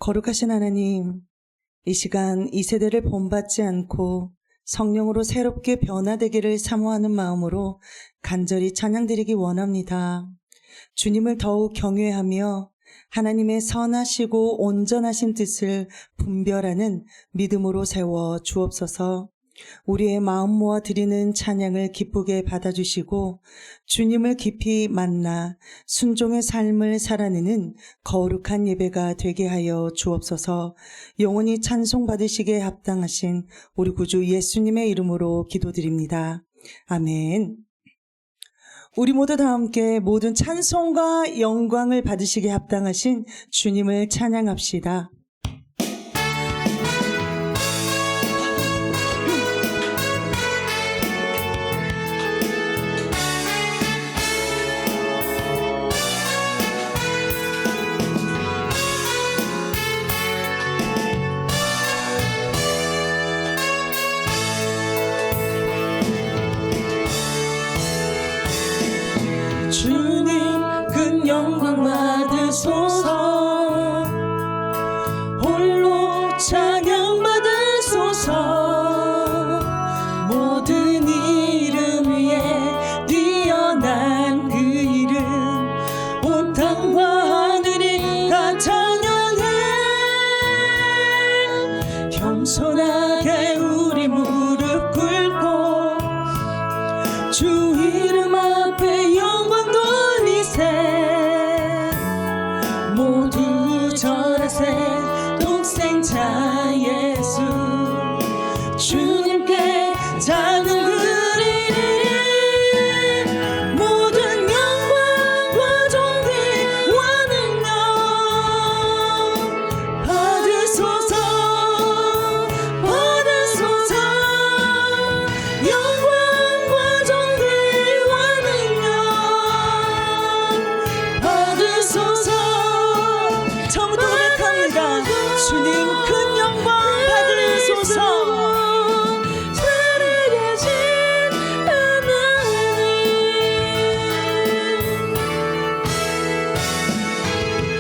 거룩하신 하나님, 이 시간 이 세대를 본받지 않고 성령으로 새롭게 변화되기를 사모하는 마음으로 간절히 찬양드리기 원합니다. 주님을 더욱 경외하며 하나님의 선하시고 온전하신 뜻을 분별하는 믿음으로 세워 주옵소서. 우리의 마음 모아 드리는 찬양을 기쁘게 받아주시고 주님을 깊이 만나 순종의 삶을 살아내는 거룩한 예배가 되게 하여 주옵소서. 영원히 찬송 받으시기에 합당하신 우리 구주 예수님의 이름으로 기도드립니다. 아멘. 우리 모두 다 함께 모든 찬송과 영광을 받으시기에 합당하신 주님을 찬양합시다. 영광 받으소서. 홀로 찬양 받으소서. 모든 이름 위에 뛰어난 그 이름, 온 땅과 하늘이 다 찬양해. 겸손하게 우리 무릎 꿇고 주 이름 앞에 영광 돌리세. 모두 절하세. 독생자 예수 주님께 찬양 드리리. 모든 영광과 존귀와 능력 받으소서. 받으소서. 영광과 존귀와 능력 받으소서. 처음부터 고백합니다. 주님 큰 영광 받으소서. 살아계신 하나님,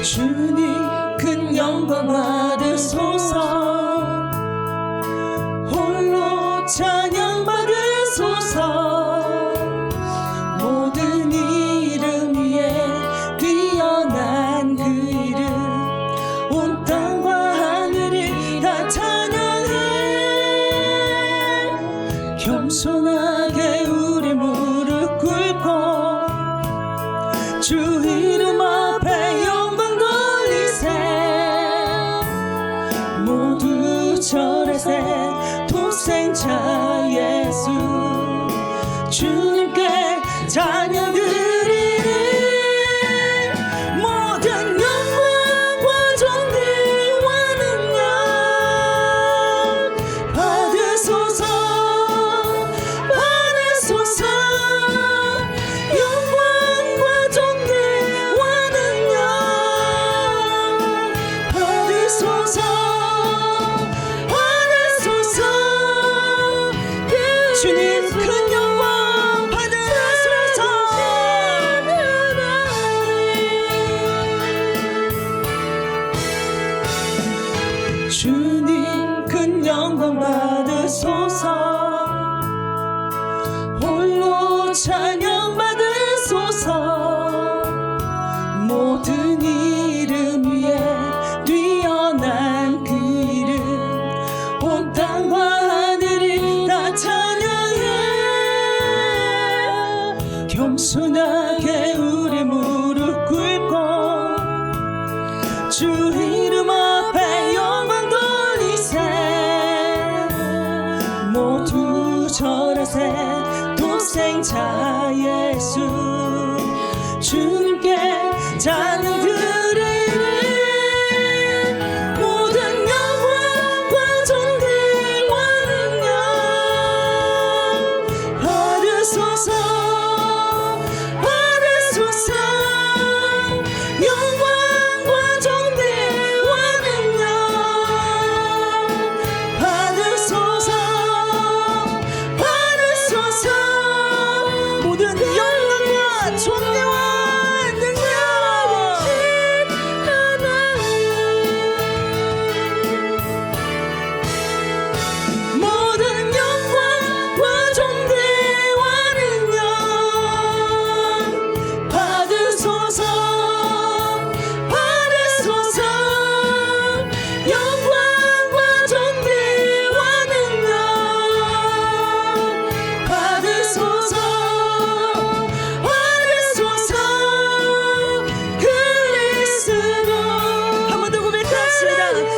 주님 큰 영광 받으소서. 홀로 찬양 받으소서. 모든 이름 위에 뛰어난 그 이름, 온 땅과 하늘이 다 찬양해. 겸손하게 우리 무릎 꿇고 주 이름 앞에 영광 돌리세. 모두 절하세. 독생자 예수 주님께 찬양 드리리. 모든 영광과 존귀와 능력 받으소서. 받으소서. 영광과 존귀와 능력 받으소서. 받으소서. 주님 큰 영광 받으소서. 주님 큰 영광 받으소서. 홀로 찬양 받으소서. 모든 이름 위에 뛰어난 그 이름, 온 땅과 하늘이 다 찬양해. 겸손하게 우리 무릎 꿇고 주 이름 앞에 영광 돌리세. 모두 절하세. 독생자 예수 주님께 찬양 드리리. 모든 영광과 존귀와 능력 받으소서. 받으소서. 영광과 존귀와 능력 받으소서. 받으소서. 모든 영광과 존귀와 능력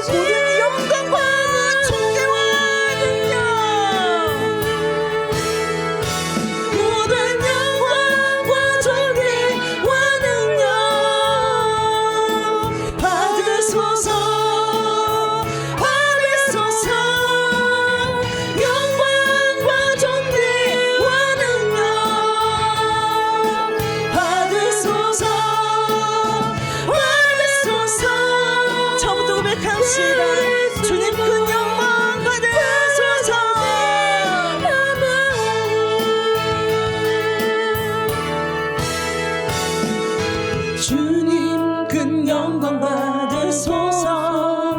모든 영광과 존귀와 능력 모든 영광과 존귀와 능력 받으소서 받으소서 영광과 존귀와 능력 받으소서 받으소서 처음부터 고백합시다. 주님 큰 영광 받으소서. 주님 큰 영광 받으소서.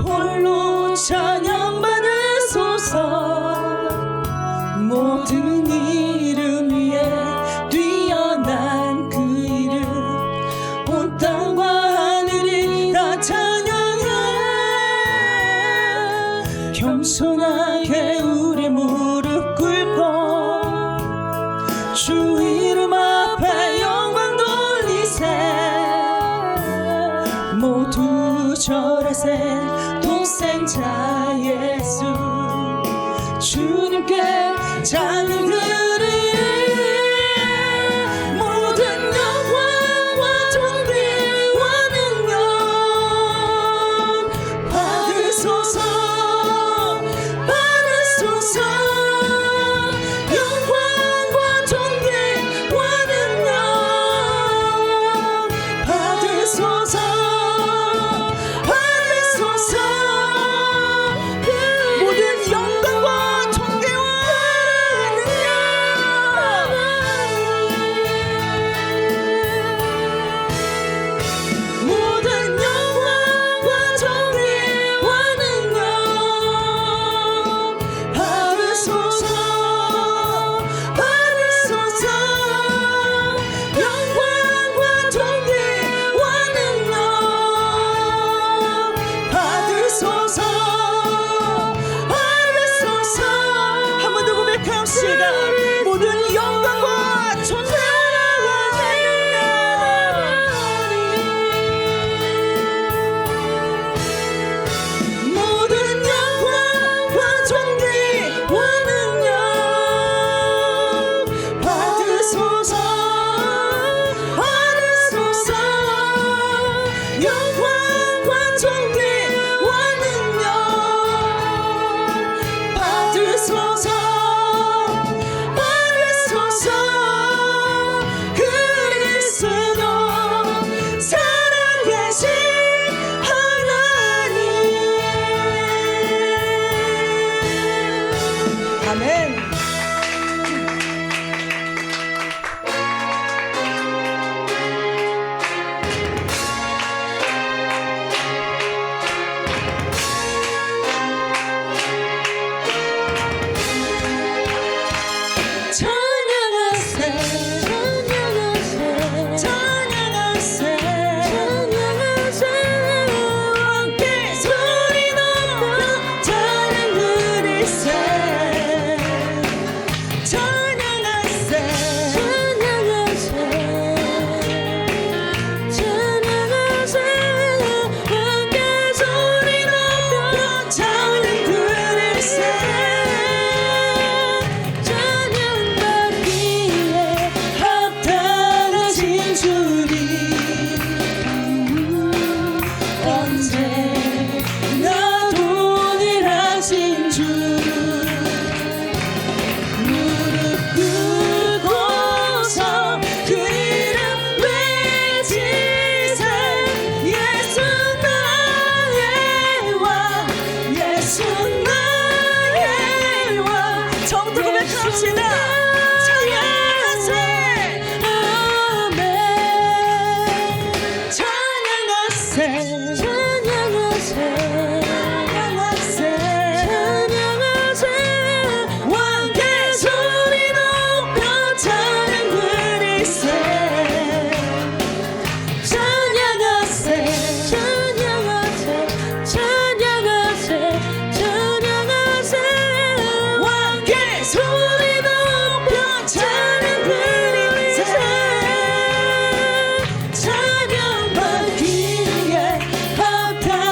홀로 찬양 받으소서. 모든 이름 위에 뛰어난 그 이름 온 땅과 하늘이 다 찬양해. 겸손하게 우리 무릎 꿇고 주 이름 앞에 영광 돌리세. 모두 절하세 독생자 예수 주님께 찬양 드리리. 모든 영광과 존귀와 능력 받으소서 받으소서 영광과 존귀와 능력 받으소서 받으소서 모든 영광과 존귀와 능력 모든 영광과 존귀와 능력 받으소서 받으소서 영광과 존귀와 능력 받으소서 받으소서. 한 번 더 고백합시다. 모든 영광과 존귀와 모든 영광과 존귀와 능력 받으소서 받으소서 영광과 존귀와 능력 받으소서 받으소서. 그리스도 살아계신 하나님. 아멘. 찬양하세 찬양하세 찬양하세 함께 소리 높여 찬양 드리세. 찬양하세 찬양하세 찬양하세 함께 소리 높여 찬양 드리세. 찬양받기에 합당하신 주님 언제나 동일하신 주 무릎 꿇고서 그 이름 외치세. 예수 나의 왕 예수 나의 왕. 처음부터 고백합시다. 찬양하세 아멘. 찬양하세 찬양하세 찬양하세 찬양하세 왕께 소리 높여 찬양 드리세. 찬양하세 찬양하세 찬양하세 찬양하세 왕께 소리 높여 찬양 드리세. 찬양받기에 합당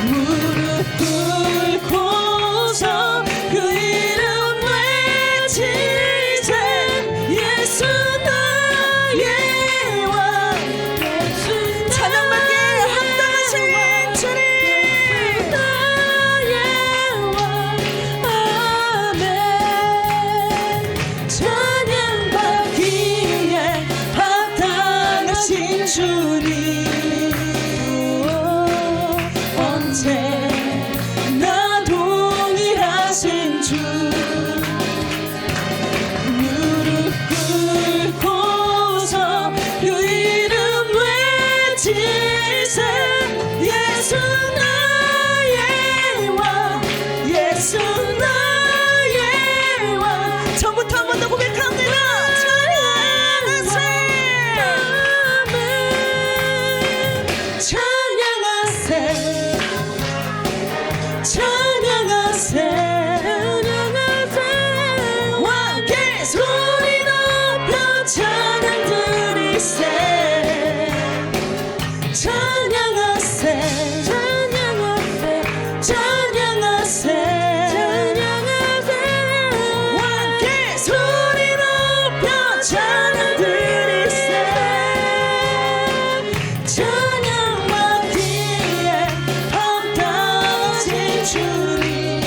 무릎 꿇고서 그 이름 외치세 예수 나의 왕 찬양받기에 합당하신 주님 나의 왕 아멘 찬양받기에 합당하신 주님 언제나 동일하신 주 무릎 꿇고서 그 이름 외치세 예수 나의 왕 예수 나의 왕 처음부터 한 번 더 고백합니다 찬양하세 찬양하세 왕께 소리 높여 찬양 드리세 찬양하세 찬양하세 왕께 소리 높여 찬양 드리세 찬양받기에 합당하신 주님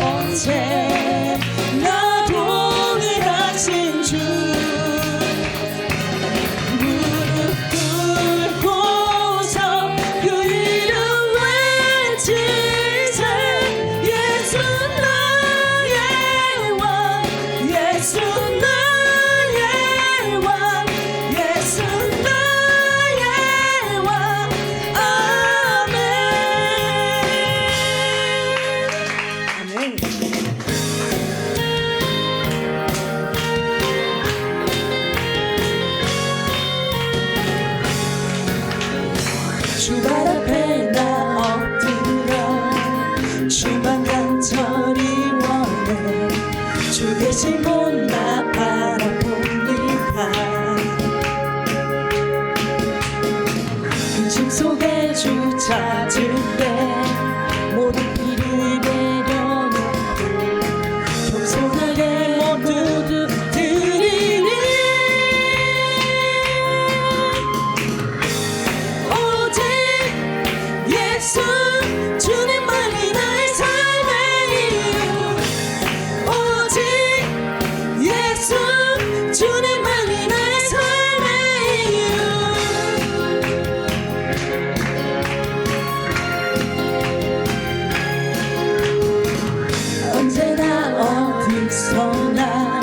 언제나 동일하신 주 무릎 꿇고서 그 이름 외치세 예수 나의 왕 예수 나의 왕 예수 나의 왕 아멘 아멘. 주 발 앞에 나 엎드려 주만 간절히 원해 주 계신 곳 나 바라봅니다 근심 속에 주 찾을 때 모든 피를 내려놓고 겸손하게 모두 드리니 오직 예수 주님만이 나의 삶의 이유 오직 예수 주님만이 나의 삶의 이유 언제나 어디서나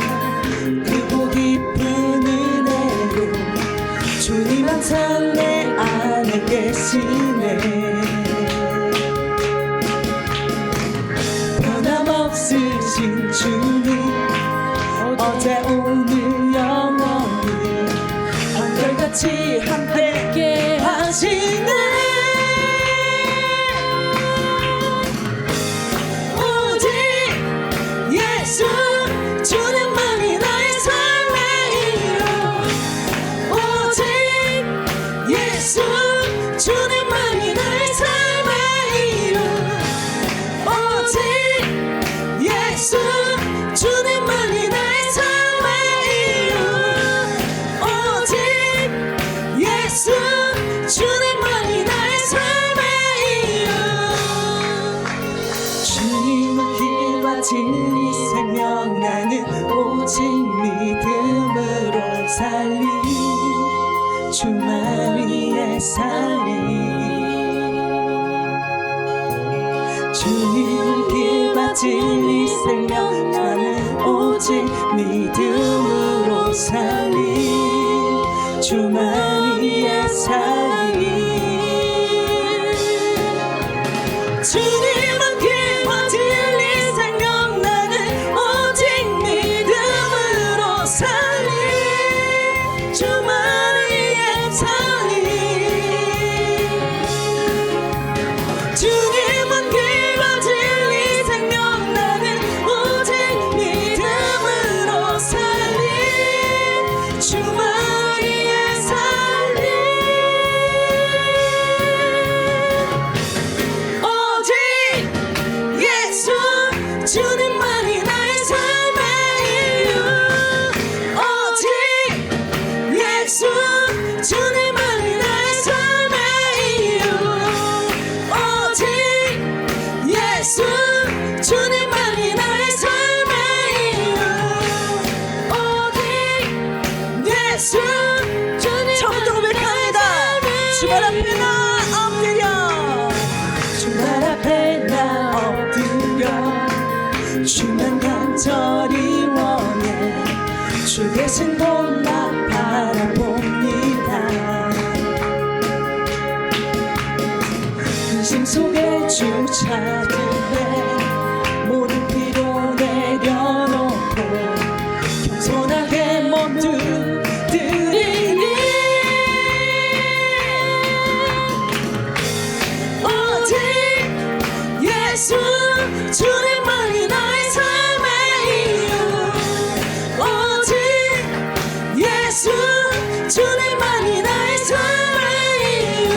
크고 깊은 은혜로 주님 항상 내 안에 계시네 변함없으신 주님 어제 오늘 영원히 한결같이 함께 하시네 오직 예수 주님만이 나의 삶의 이유 오직 예수 주님만이 나의 삶의 이유 오직 예수 주님만이 나의 삶의 이유 오직 예수 주님만이 나의 삶의 이유 주님은 길과 진리 생명 나는 오직 믿음으로 살리 주만 위에 살리 주님은 길과 진리 생명 나는 오직 믿음으로 살리 주만 위에 살리 주님은 길과 진리 생명 나는 오직 믿음으로 살리 주만 위에 살리 주님은 길과 진리 생명 나는 오직 믿음으로 살리 주만 위에 살리 주말 앞에 나 엎드려 주말 앞에 나 엎드려 주만 간절히 원해 주 계신 곳 나 바라봅니다 근심 속에 주 찾으네 모든 피로 내려놓고 겸손하게 모두 드리니 오직 예수 주님만이 나의 삶의 이유 오직 예수 주님만이 나의 삶의 이유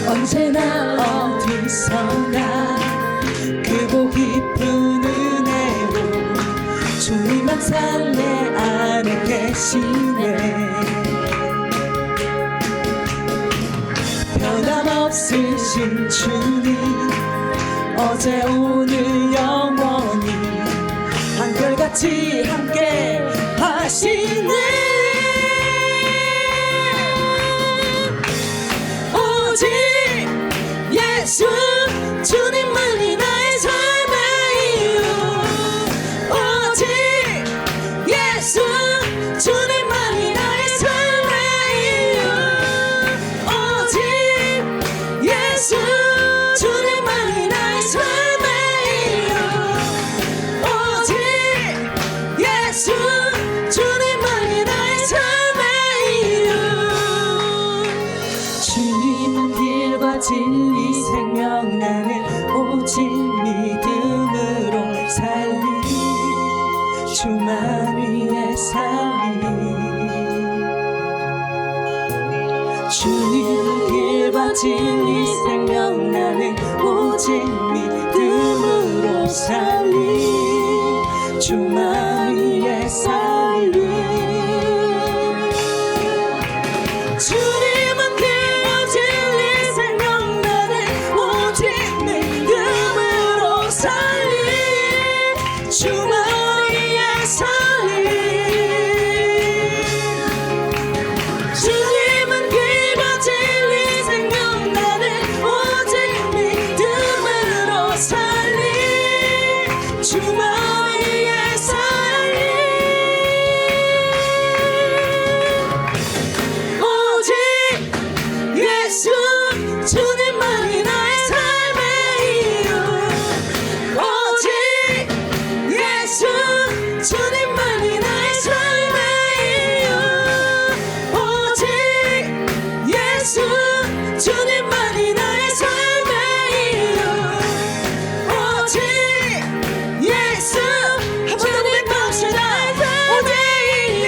언제나 어디서나 크고 깊은 은혜로 주님 항상 내 안에 계시네 변함없으신 주님 어제 오늘 영원히 한결같이 함께 하시네 오직 예수 주님만이 나의 삶의 이유 오직 예수 주님만이 나의 삶의 이유 오직 예수 주님만이 나의 삶의 이유 오직 예수 주님만이 나의 삶의 이유 주님은 길과 진리 생명 나는 오직 믿음으로 살리 주만 위해 살리 주님은 길과 진리 생명 나는 오직 믿음으로 살리 주만 위해 살리 주님은 길과 진리 생명 나는 오직 믿음으로 살리 주만 위해 살리 주님은 길과 진리 생명 나는 오직 믿음으로 살리 주만 위해 살리 오직 예수 주님만이 나의 삶의 이유 오직 예수 주님만이 나의 삶의 이유 오직 예수 주님만이 나의 삶의 이유 오직 예수 주님만이 나의 삶의 이유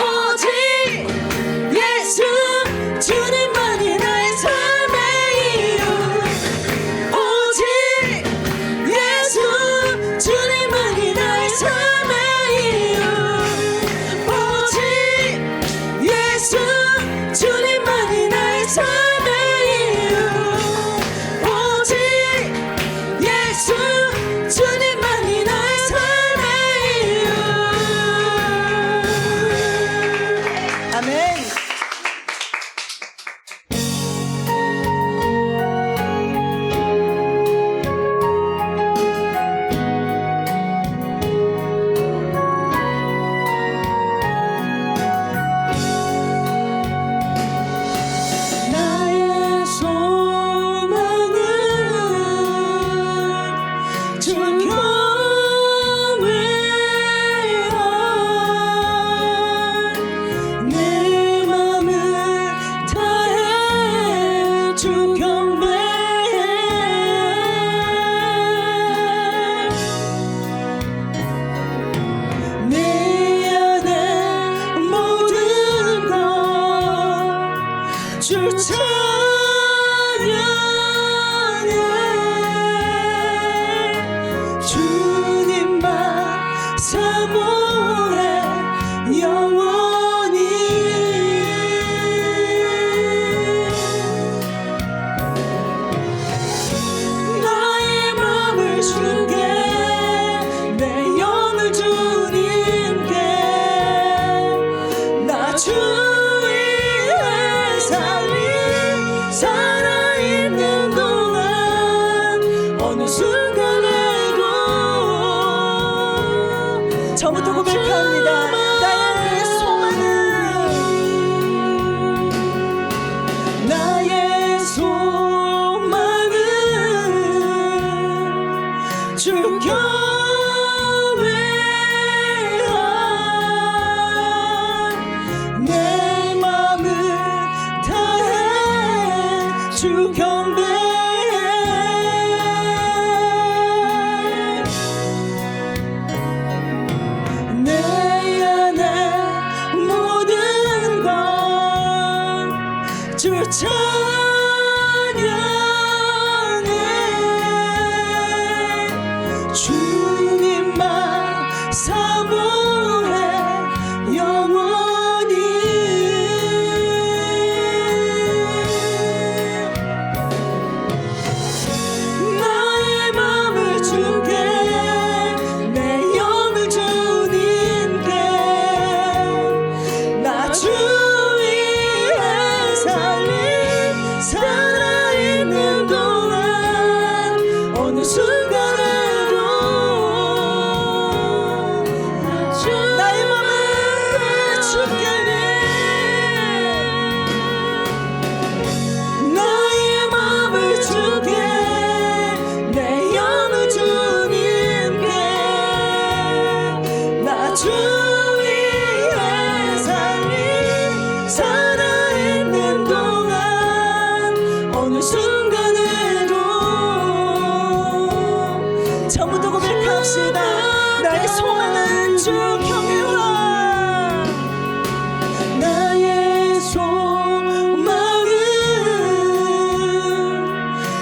오직 예수 주님만이 나의 삶의 이유 오직 예수 주님만이 나의 삶의 이유 오직 예수 주님만이 나의 삶의 이유 오직 예수 주님만이 나의 삶의 이유 아멘. 나의 소망은 주 경외하 내 맘을 다해 주 경배해 내 안에 모든 것 주 찬양해 주님만 사모해 영원히 나의 맘을 주게 순간에도 저부터 고백합니다. 나의 소망은 주 경외함 내 맘을 다해 주 경배해 내 안에 모든 건 주 찬양해 주님만 사모해 영원히 나의 맘을 주께 내 영을 주님께 나 주 위에 살아있는 동안 어느 순간에도 나의 맘을 주께 나의 맘을 주께 내 영을 주님께 나 주 위에 살아있는 동안 어느 순간에도 처음부터 고백합시다. 나의 소망은 주 경외함 나의 소망은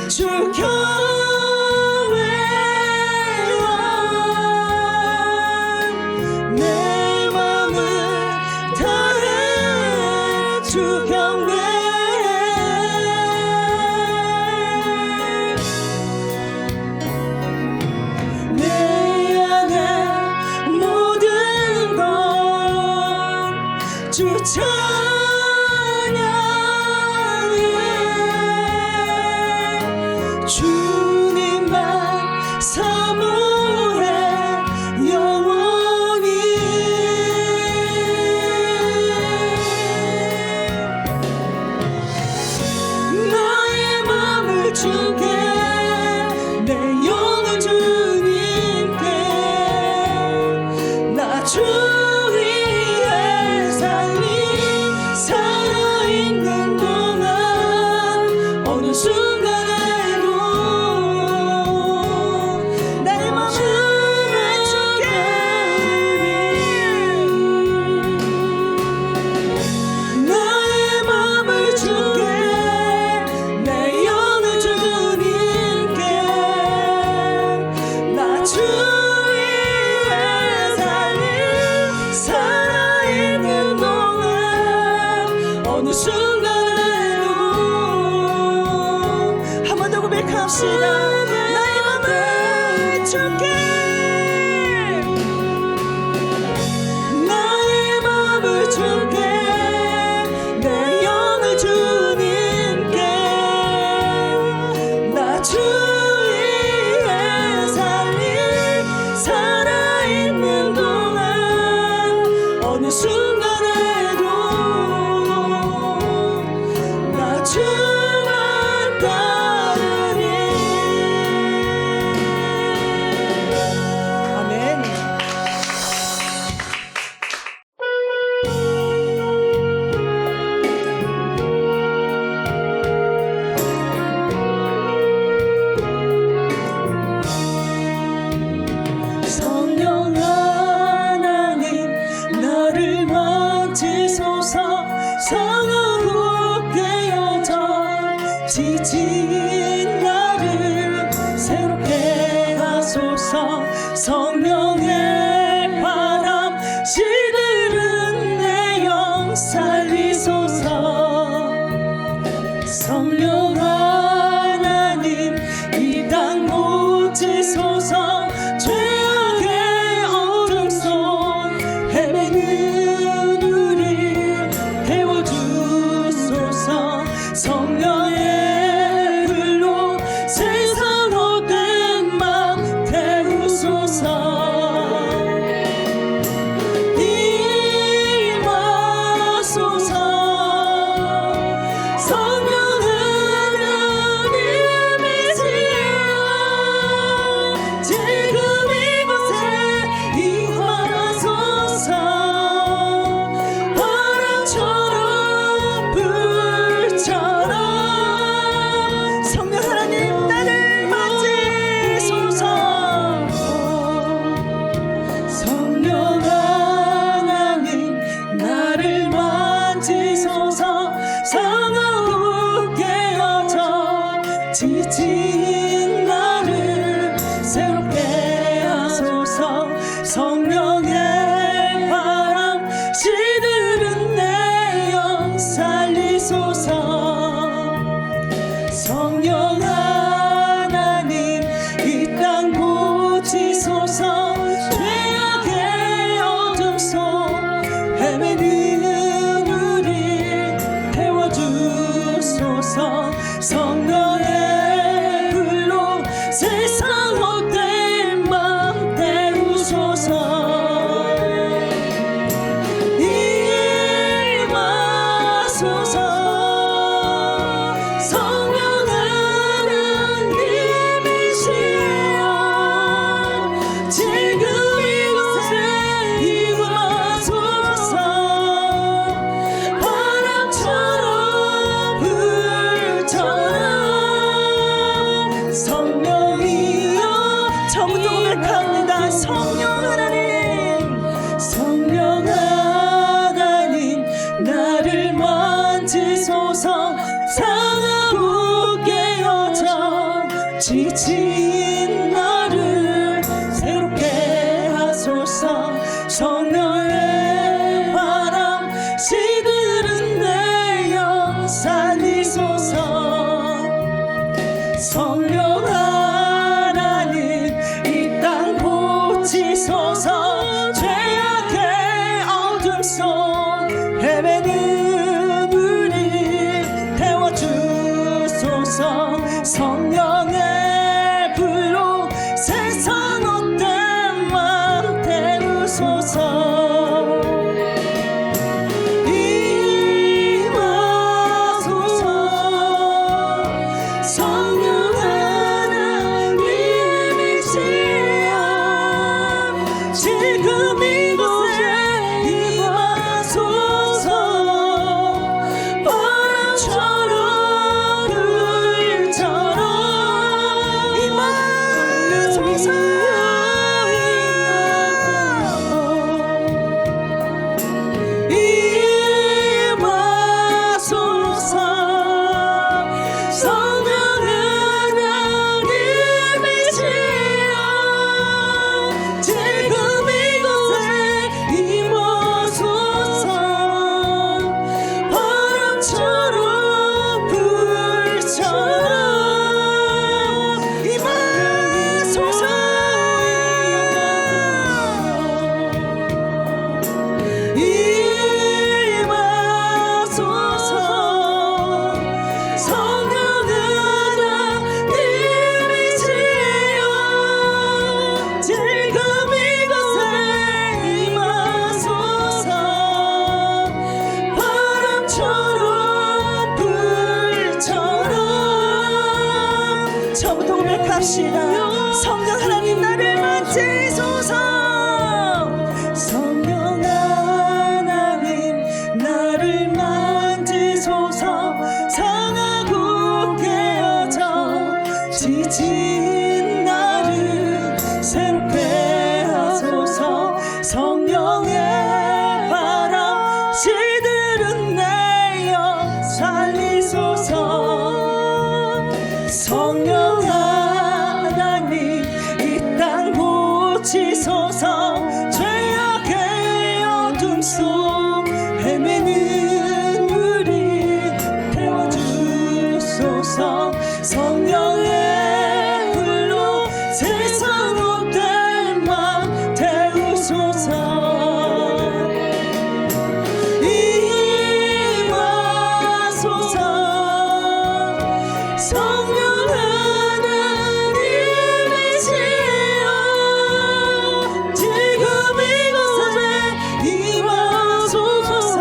주 경외함 내 맘을 다해 주 경배해 내 안에 모든 건 주 찬양해 주님만 사모해 영원히 나의 맘을 주께 내 영을 주님께 나 주 위에 살아있는 동안 어느 순간에도 나의 맘을 주께 나의 맘을 주께 내 영을 주님께 나 주 위에 살아있는 동안 어느 순간에도 한 번 더 고백합시다. 나의 맘을 주께 나의 맘을 주께 내 영을 주님께 나 주 위에 살아있는 동안 어느 순간에도 나 주만 따르니 아멘. 성령 하나님 나를 만지소서 성령으로 깨어져 지친 나를 새롭게 하소서 성령의 바람 시들은 내 영 살리소서 성령 하나님 이 땅 고치소서 죄악의 어둠 속 헤매는 우리 태워주소서 성령의 불로 세상 헛된 고백합니다. 성령 하나님, 성령 하나님 나를 만지소서. 상하고 깨어져 지친 나를 새롭게 하소서. 성령의 바람 시들은 내 영 살리소서. 성령 하나님 이 땅 고치소서. 죄악의 어둠 속 헤매는 우리 태워주소서. 성령의 불로 세상 못된 맘 태우소서. 지금 이곳에 임하소서. 바람처럼 불처럼 임하소서. 임하소서. 성령 하나님이시여 지금 이곳에 임하소서. 바람처럼 불처럼 임하소서. 임하소서. 성령 하나님이시여 지금 이곳에 임하소서. 바람처럼 불처럼. 처음부터 고백합시다. 성령 하나님 나를 만지소서. 성령 하나님 나를 만지소서. 상하고 깨어져 지친 나를 새롭게 하소서. 성령의 바람 시들은 내 영 살리소서. 성령 하나님 이 땅 고치소서. 죄악의 어둠 속 헤매는 우리 태워주소서. 성령의 불로 세상 못된 맘 태우소서. 임하소서. 성령 하나님이시여 지금 이곳에 임하소서.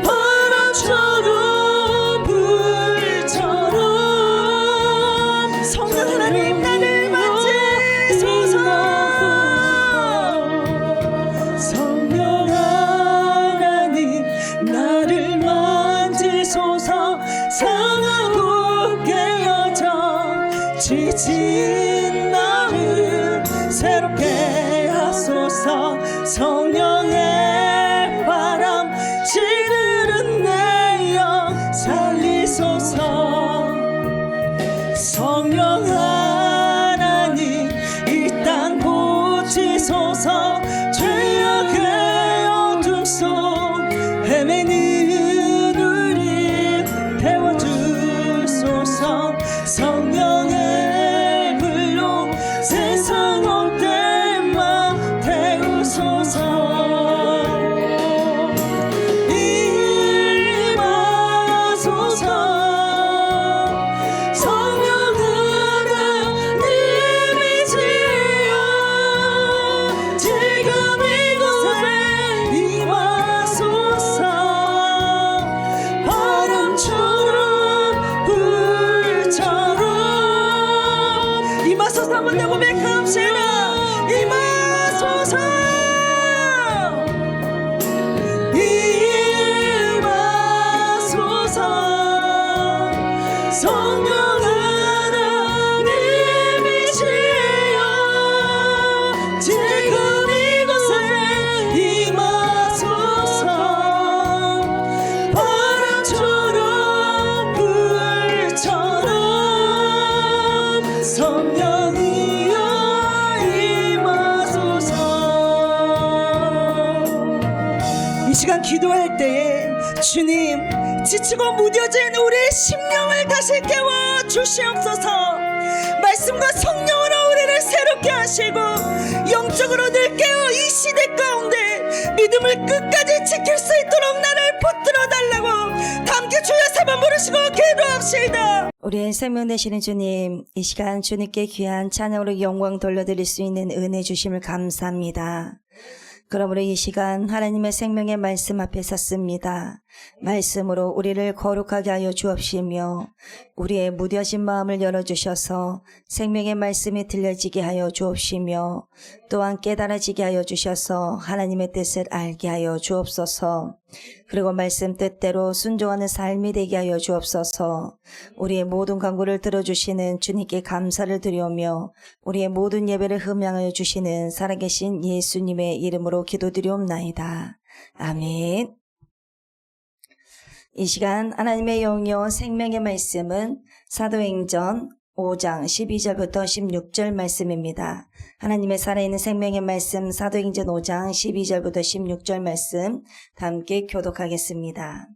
바람처럼 불처럼. 성령 하나님 나를 만지소서. 성령 하나님 나를 만지소서. 상하고 깨어져 지친 나를 새롭게 하소서. 성령의 바람 시들은 내 영 살리소서. 성령 하나님 이 땅 고치소서. 죄악의 어둠 속 헤매는 우리 태워주소서. 성령의 불로 세상 못된 맘 태우소서. 임하소서. 성령 하나님이시여 지금 이곳에 임하소서. 바람처럼 불처럼 임하소서. 한번 더 고백합시다. 임하소서. 임하소서. 성령 하나님이시여 성령이여 임하소서. 이 시간 기도할 때에 주님, 지치고 무뎌진 우리의 심령을 다시 깨워 주시옵소서. 말씀과 성령으로 우리를 새롭게 하시고 영적으로 늘 깨어 이 시대 가운데 믿음을 끝까지 지킬 수 있도록 나를 붙들어 달라고 함께 주여 세번 부르시고 기도합시다. 우리의 생명 되시는 주님, 이 시간 주님께 귀한 찬양으로 영광 돌려드릴 수 있는 은혜 주심을 감사합니다. 그러므로 이 시간 하나님의 생명의 말씀 앞에 섰습니다. 말씀으로 우리를 거룩하게 하여 주옵시며 우리의 무뎌진 마음을 열어주셔서 생명의 말씀이 들려지게 하여 주옵시며 또한 깨달아지게 하여 주셔서 하나님의 뜻을 알게 하여 주옵소서. 그리고 말씀 뜻대로 순종하는 삶이 되게 하여 주옵소서. 우리의 모든 간구를 들어주시는 주님께 감사를 드리오며 우리의 모든 예배를 흠양하여 주시는 살아계신 예수님의 이름으로 기도드리옵나이다. 아멘. 이 시간 하나님의 영이요 생명의 말씀은 사도행전 5장 12절부터 16절 말씀입니다. 하나님의 살아있는 생명의 말씀 사도행전 5장 12절부터 16절 말씀 함께 교독하겠습니다.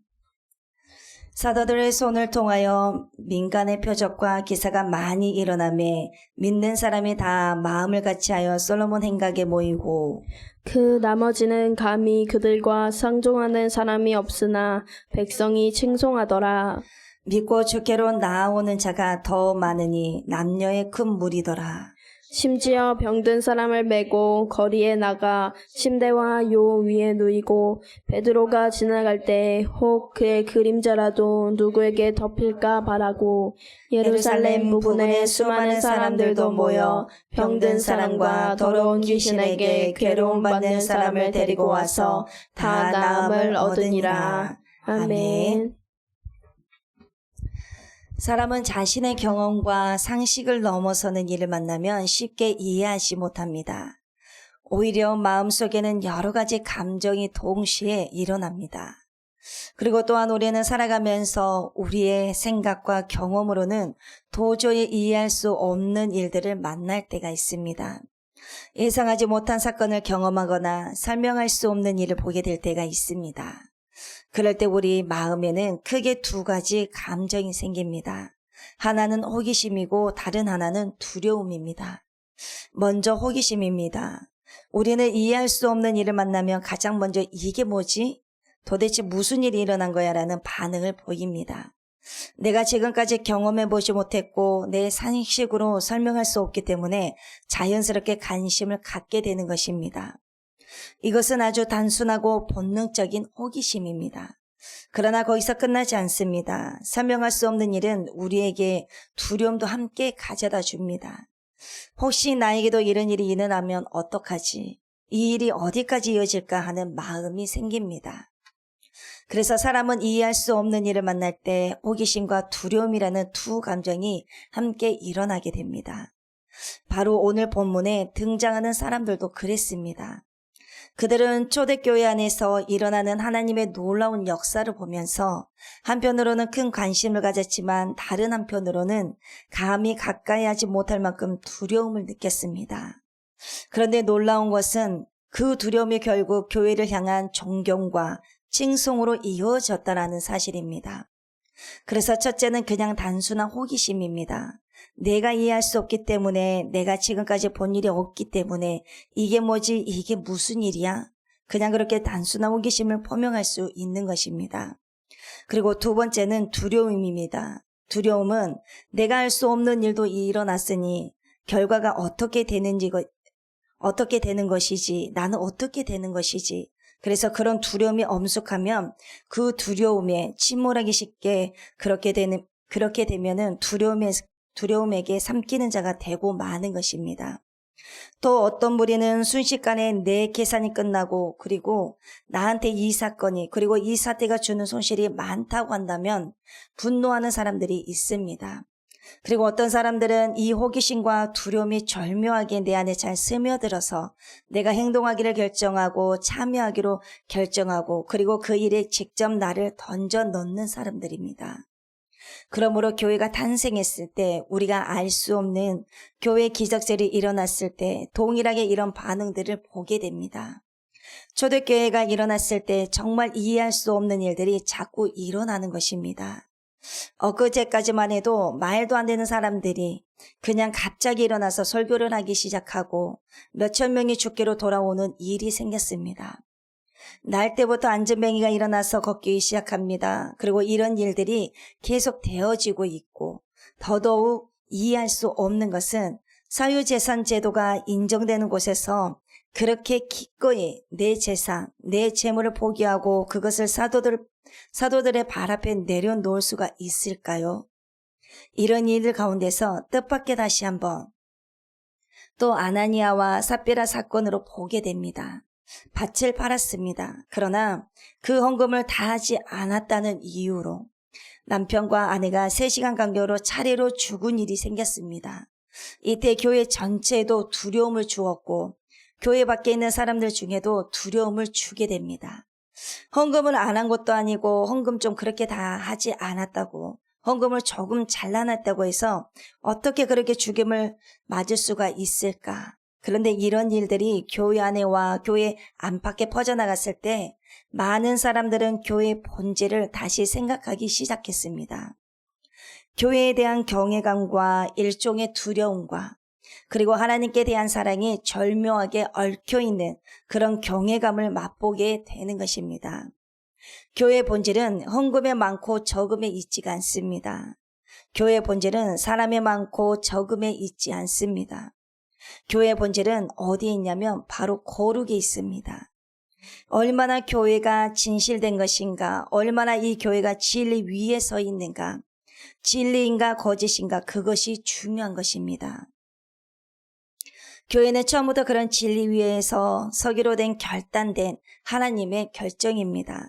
사도들의 손을 통하여 민간의 표적과 기사가 많이 일어나매 믿는 사람이 다 마음을 같이하여 솔로몬 행각에 모이고 그 나머지는 감히 그들과 상종하는 사람이 없으나 백성이 칭송하더라. 믿고 주께로 나아오는 자가 더 많으니 남녀의 큰 무리더라. 심지어 병든 사람을 메고 거리에 나가 침대와 요 위에 누이고 베드로가 지나갈 때 혹 그의 그림자라도 누구에게 덮일까 바라고 예루살렘 부근에 수많은 사람들도 모여 병든 사람과 더러운 귀신에게 괴로움 받는 사람을 데리고 와서 다 나음을 얻으니라. 아멘. 사람은 자신의 경험과 상식을 넘어서는 일을 만나면 쉽게 이해하지 못합니다. 오히려 마음속에는 여러 가지 감정이 동시에 일어납니다. 그리고 또한 우리는 살아가면서 우리의 생각과 경험으로는 도저히 이해할 수 없는 일들을 만날 때가 있습니다. 예상하지 못한 사건을 경험하거나 설명할 수 없는 일을 보게 될 때가 있습니다. 그럴 때 우리 마음에는 크게 두 가지 감정이 생깁니다. 하나는 호기심이고 다른 하나는 두려움입니다. 먼저 호기심입니다. 우리는 이해할 수 없는 일을 만나면 가장 먼저 이게 뭐지? 도대체 무슨 일이 일어난 거야? 라는 반응을 보입니다. 내가 지금까지 경험해보지 못했고 내 상식으로 설명할 수 없기 때문에 자연스럽게 관심을 갖게 되는 것입니다. 이것은 아주 단순하고 본능적인 호기심입니다. 그러나 거기서 끝나지 않습니다. 설명할 수 없는 일은 우리에게 두려움도 함께 가져다 줍니다. 혹시 나에게도 이런 일이 일어나면 어떡하지? 이 일이 어디까지 이어질까 하는 마음이 생깁니다. 그래서 사람은 이해할 수 없는 일을 만날 때 호기심과 두려움이라는 두 감정이 함께 일어나게 됩니다. 바로 오늘 본문에 등장하는 사람들도 그랬습니다. 그들은 초대교회 안에서 일어나는 하나님의 놀라운 역사를 보면서 한편으로는 큰 관심을 가졌지만 다른 한편으로는 감히 가까이 하지 못할 만큼 두려움을 느꼈습니다. 그런데 놀라운 것은 그 두려움이 결국 교회를 향한 존경과 칭송으로 이어졌다라는 사실입니다. 그래서 첫째는 그냥 단순한 호기심입니다. 내가 이해할 수 없기 때문에, 내가 지금까지 본 일이 없기 때문에 이게 뭐지? 이게 무슨 일이야? 그냥 그렇게 단순한 호기심을 표명할 수 있는 것입니다. 그리고 두 번째는 두려움입니다. 두려움은 내가 할 수 없는 일도 일어났으니 결과가 어떻게 되는 것이지, 나는 어떻게 되는 것이지. 그래서 그런 두려움이 엄습하면 그 두려움에 침몰하기 쉽게 그렇게 되면은 두려움에게 삼키는 자가 되고 마는 것입니다. 또 어떤 무리는 순식간에 내 계산이 끝나고 그리고 나한테 이 사건이 그리고 이 사태가 주는 손실이 많다고 한다면 분노하는 사람들이 있습니다. 그리고 어떤 사람들은 이 호기심과 두려움이 절묘하게 내 안에 잘 스며들어서 내가 행동하기를 결정하고 참여하기로 결정하고 그리고 그 일에 직접 나를 던져 넣는 사람들입니다. 그러므로 교회가 탄생했을 때 우리가 알 수 없는 교회 기적들이 일어났을 때 동일하게 이런 반응들을 보게 됩니다. 초대교회가 일어났을 때 정말 이해할 수 없는 일들이 자꾸 일어나는 것입니다. 엊그제까지만 해도 말도 안 되는 사람들이 그냥 갑자기 일어나서 설교를 하기 시작하고 몇천 명이 죽기로 돌아오는 일이 생겼습니다. 날 때부터 안전뱅이가 일어나서 걷기 시작합니다. 그리고 이런 일들이 계속 되어지고 있고 더더욱 이해할 수 없는 것은 사유재산 제도가 인정되는 곳에서 그렇게 기꺼이 내 재산, 내 재물을 포기하고 그것을 사도들의 발 앞에 내려놓을 수가 있을까요? 이런 일들 가운데서 뜻밖의 다시 한번 또 아나니아와 삽비라 사건으로 보게 됩니다. 밭을 팔았습니다. 그러나 그 헌금을 다 하지 않았다는 이유로 남편과 아내가 3시간 간격으로 차례로 죽은 일이 생겼습니다. 이때 교회 전체에도 두려움을 주었고 교회 밖에 있는 사람들 중에도 두려움을 주게 됩니다. 헌금을 안 한 것도 아니고 헌금 좀 그렇게 다 하지 않았다고 헌금을 조금 잘라놨다고 해서 어떻게 그렇게 죽임을 맞을 수가 있을까? 그런데 이런 일들이 교회 안에와 교회 안팎에 퍼져나갔을 때 많은 사람들은 교회의 본질을 다시 생각하기 시작했습니다. 교회에 대한 경외감과 일종의 두려움과 그리고 하나님께 대한 사랑이 절묘하게 얽혀있는 그런 경외감을 맛보게 되는 것입니다. 교회의 본질은 헌금에 많고 적음에 있지가 않습니다. 교회의 본질은 사람에 많고 적음에 있지 않습니다. 교회의 본질은 어디에 있냐면 바로 거룩에 있습니다. 얼마나 교회가 진실된 것인가, 얼마나 이 교회가 진리 위에 서 있는가, 진리인가 거짓인가 그것이 중요한 것입니다. 교회는 처음부터 그런 진리 위에서 서기로 된 결단된 하나님의 결정입니다.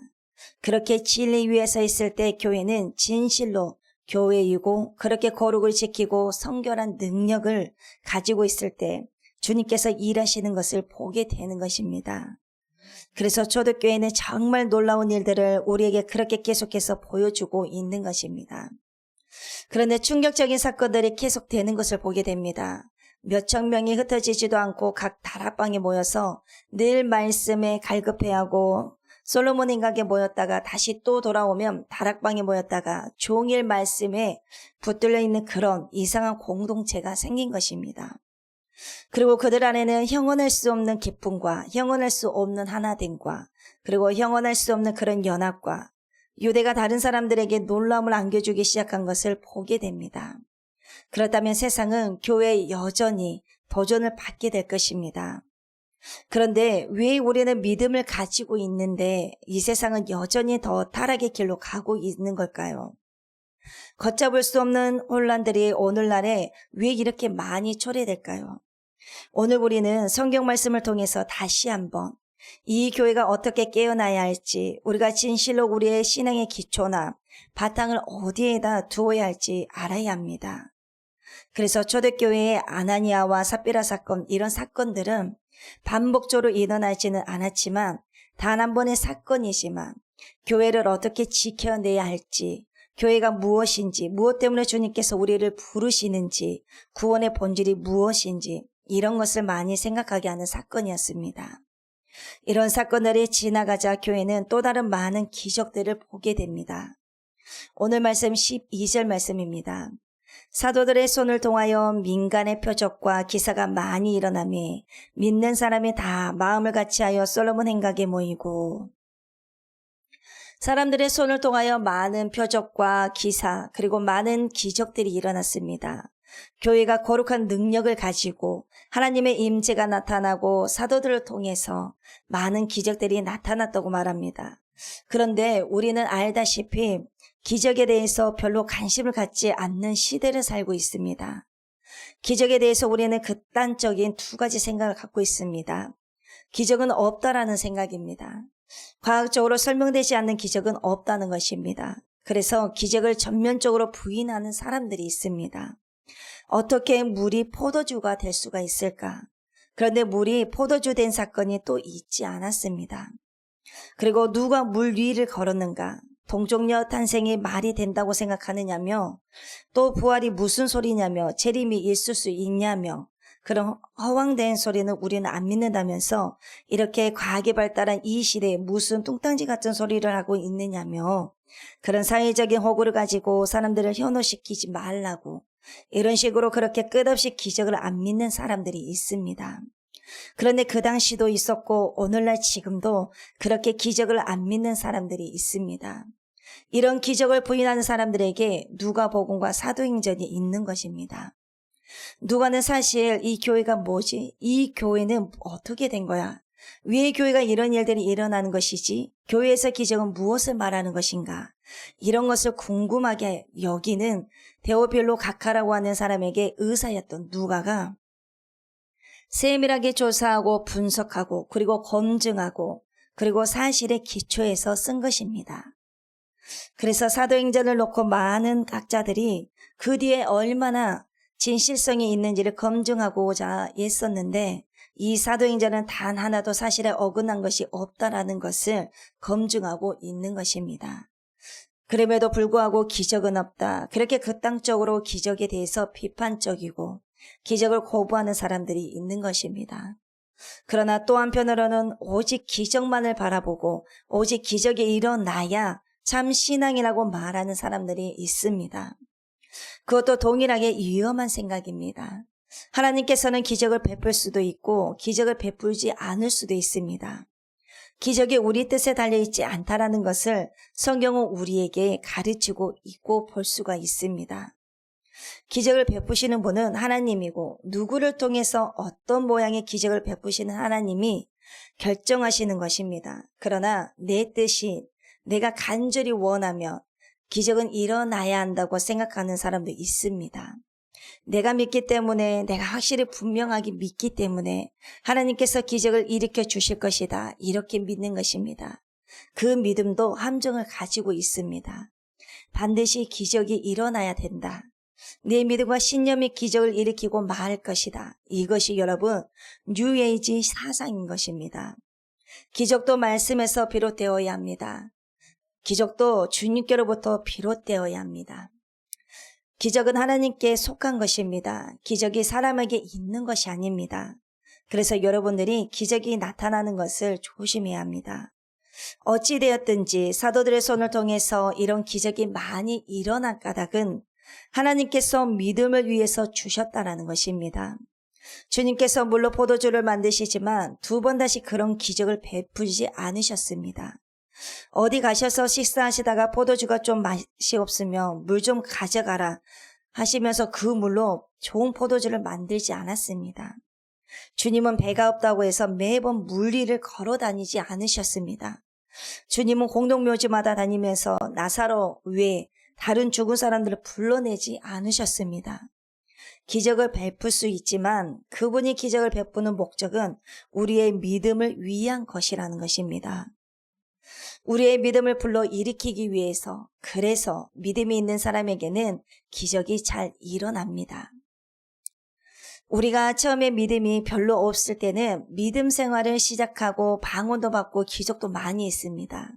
그렇게 진리 위에 서 있을 때 교회는 진실로 교회이고 그렇게 거룩을 지키고 성결한 능력을 가지고 있을 때 주님께서 일하시는 것을 보게 되는 것입니다. 그래서 초대교회는 정말 놀라운 일들을 우리에게 그렇게 계속해서 보여주고 있는 것입니다. 그런데 충격적인 사건들이 계속되는 것을 보게 됩니다. 몇천 명이 흩어지지도 않고 각 다락방에 모여서 늘 말씀에 갈급해하고 솔로몬 인각에 모였다가 다시 또 돌아오면 다락방에 모였다가 종일 말씀에 붙들려 있는 그런 이상한 공동체가 생긴 것입니다. 그리고 그들 안에는 형언할 수 없는 기쁨과 형언할 수 없는 하나됨과 그리고 형언할 수 없는 그런 연합과 유대가 다른 사람들에게 놀라움을 안겨주기 시작한 것을 보게 됩니다. 그렇다면 세상은 교회에 여전히 도전을 받게 될 것입니다. 그런데 왜 우리는 믿음을 가지고 있는데 이 세상은 여전히 더 타락의 길로 가고 있는 걸까요? 걷잡을 수 없는 혼란들이 오늘날에 왜 이렇게 많이 초래될까요? 오늘 우리는 성경 말씀을 통해서 다시 한번 이 교회가 어떻게 깨어나야 할지, 우리가 진실로 우리의 신앙의 기초나 바탕을 어디에다 두어야 할지 알아야 합니다. 그래서 초대교회의 아나니아와 삽비라 사건, 이런 사건들은 반복적으로 일어나지는 않았지만 단 한 번의 사건이지만 교회를 어떻게 지켜내야 할지, 교회가 무엇인지, 무엇 때문에 주님께서 우리를 부르시는지, 구원의 본질이 무엇인지 이런 것을 많이 생각하게 하는 사건이었습니다. 이런 사건들이 지나가자 교회는 또 다른 많은 기적들을 보게 됩니다. 오늘 말씀 12절 말씀입니다. 사도들의 손을 통하여 민간의 표적과 기사가 많이 일어나며 믿는 사람이 다 마음을 같이하여 솔로몬 행각에 모이고, 사람들의 손을 통하여 많은 표적과 기사 그리고 많은 기적들이 일어났습니다. 교회가 거룩한 능력을 가지고 하나님의 임재가 나타나고 사도들을 통해서 많은 기적들이 나타났다고 말합니다. 그런데 우리는 알다시피 기적에 대해서 별로 관심을 갖지 않는 시대를 살고 있습니다. 기적에 대해서 우리는 극단적인 두 가지 생각을 갖고 있습니다. 기적은 없다라는 생각입니다. 과학적으로 설명되지 않는 기적은 없다는 것입니다. 그래서 기적을 전면적으로 부인하는 사람들이 있습니다. 어떻게 물이 포도주가 될 수가 있을까? 그런데 물이 포도주 된 사건이 또 있지 않았습니다. 그리고 누가 물 위를 걸었는가? 동족녀 탄생이 말이 된다고 생각하느냐며, 또 부활이 무슨 소리냐며, 재림이 있을 수 있냐며, 그런 허황된 소리는 우리는 안 믿는다면서 이렇게 과학이 발달한 이 시대에 무슨 뚱딴지 같은 소리를 하고 있느냐며, 그런 사회적인 호구를 가지고 사람들을 현혹시키지 말라고, 이런 식으로 그렇게 끝없이 기적을 안 믿는 사람들이 있습니다. 그런데 그 당시도 있었고 오늘날 지금도 그렇게 기적을 안 믿는 사람들이 있습니다. 이런 기적을 부인하는 사람들에게 누가복음과 사도행전이 있는 것입니다. 누가는 사실 이 교회가 뭐지? 이 교회는 어떻게 된 거야? 왜 교회가 이런 일들이 일어나는 것이지? 교회에서 기적은 무엇을 말하는 것인가? 이런 것을 궁금하게 여기는 데오빌로 각하라고 하는 사람에게 의사였던 누가가 세밀하게 조사하고 분석하고 그리고 검증하고 그리고 사실에 기초해서 쓴 것입니다. 그래서 사도행전을 놓고 많은 학자들이 그 뒤에 얼마나 진실성이 있는지를 검증하고자 했었는데 이 사도행전은 단 하나도 사실에 어긋난 것이 없다라는 것을 검증하고 있는 것입니다. 그럼에도 불구하고 기적은 없다. 그렇게 극단적으로 기적에 대해서 비판적이고 기적을 거부하는 사람들이 있는 것입니다. 그러나 또 한편으로는 오직 기적만을 바라보고 오직 기적이 일어나야 참 신앙이라고 말하는 사람들이 있습니다. 그것도 동일하게 위험한 생각입니다. 하나님께서는 기적을 베풀 수도 있고 기적을 베풀지 않을 수도 있습니다. 기적이 우리 뜻에 달려있지 않다라는 것을 성경은 우리에게 가르치고 있고 볼 수가 있습니다. 기적을 베푸시는 분은 하나님이고 누구를 통해서 어떤 모양의 기적을 베푸시는 하나님이 결정하시는 것입니다. 그러나 내 뜻이 내가 간절히 원하며 기적은 일어나야 한다고 생각하는 사람도 있습니다. 내가 믿기 때문에 내가 확실히 분명하게 믿기 때문에 하나님께서 기적을 일으켜 주실 것이다. 이렇게 믿는 것입니다. 그 믿음도 함정을 가지고 있습니다. 반드시 기적이 일어나야 된다. 내 믿음과 신념이 기적을 일으키고 말 것이다. 이것이 여러분 뉴에이지 사상인 것입니다. 기적도 말씀에서 비롯되어야 합니다. 기적도 주님께로부터 비롯되어야 합니다. 기적은 하나님께 속한 것입니다. 기적이 사람에게 있는 것이 아닙니다. 그래서 여러분들이 기적이 나타나는 것을 조심해야 합니다. 어찌되었든지 사도들의 손을 통해서 이런 기적이 많이 일어난 까닭은 하나님께서 믿음을 위해서 주셨다라는 것입니다. 주님께서 물론 포도주를 만드시지만 두 번 다시 그런 기적을 베푸지 않으셨습니다. 어디 가셔서 식사하시다가 포도주가 좀 맛이 없으면 물 좀 가져가라 하시면서 그 물로 좋은 포도주를 만들지 않았습니다. 주님은 배가 없다고 해서 매번 물 위를 걸어 다니지 않으셨습니다. 주님은 공동묘지마다 다니면서 나사로 외에 다른 죽은 사람들을 불러내지 않으셨습니다. 기적을 베풀 수 있지만 그분이 기적을 베푸는 목적은 우리의 믿음을 위한 것이라는 것입니다. 우리의 믿음을 불러 일으키기 위해서, 그래서 믿음이 있는 사람에게는 기적이 잘 일어납니다. 우리가 처음에 믿음이 별로 없을 때는 믿음 생활을 시작하고 방언도 받고 기적도 많이 있습니다.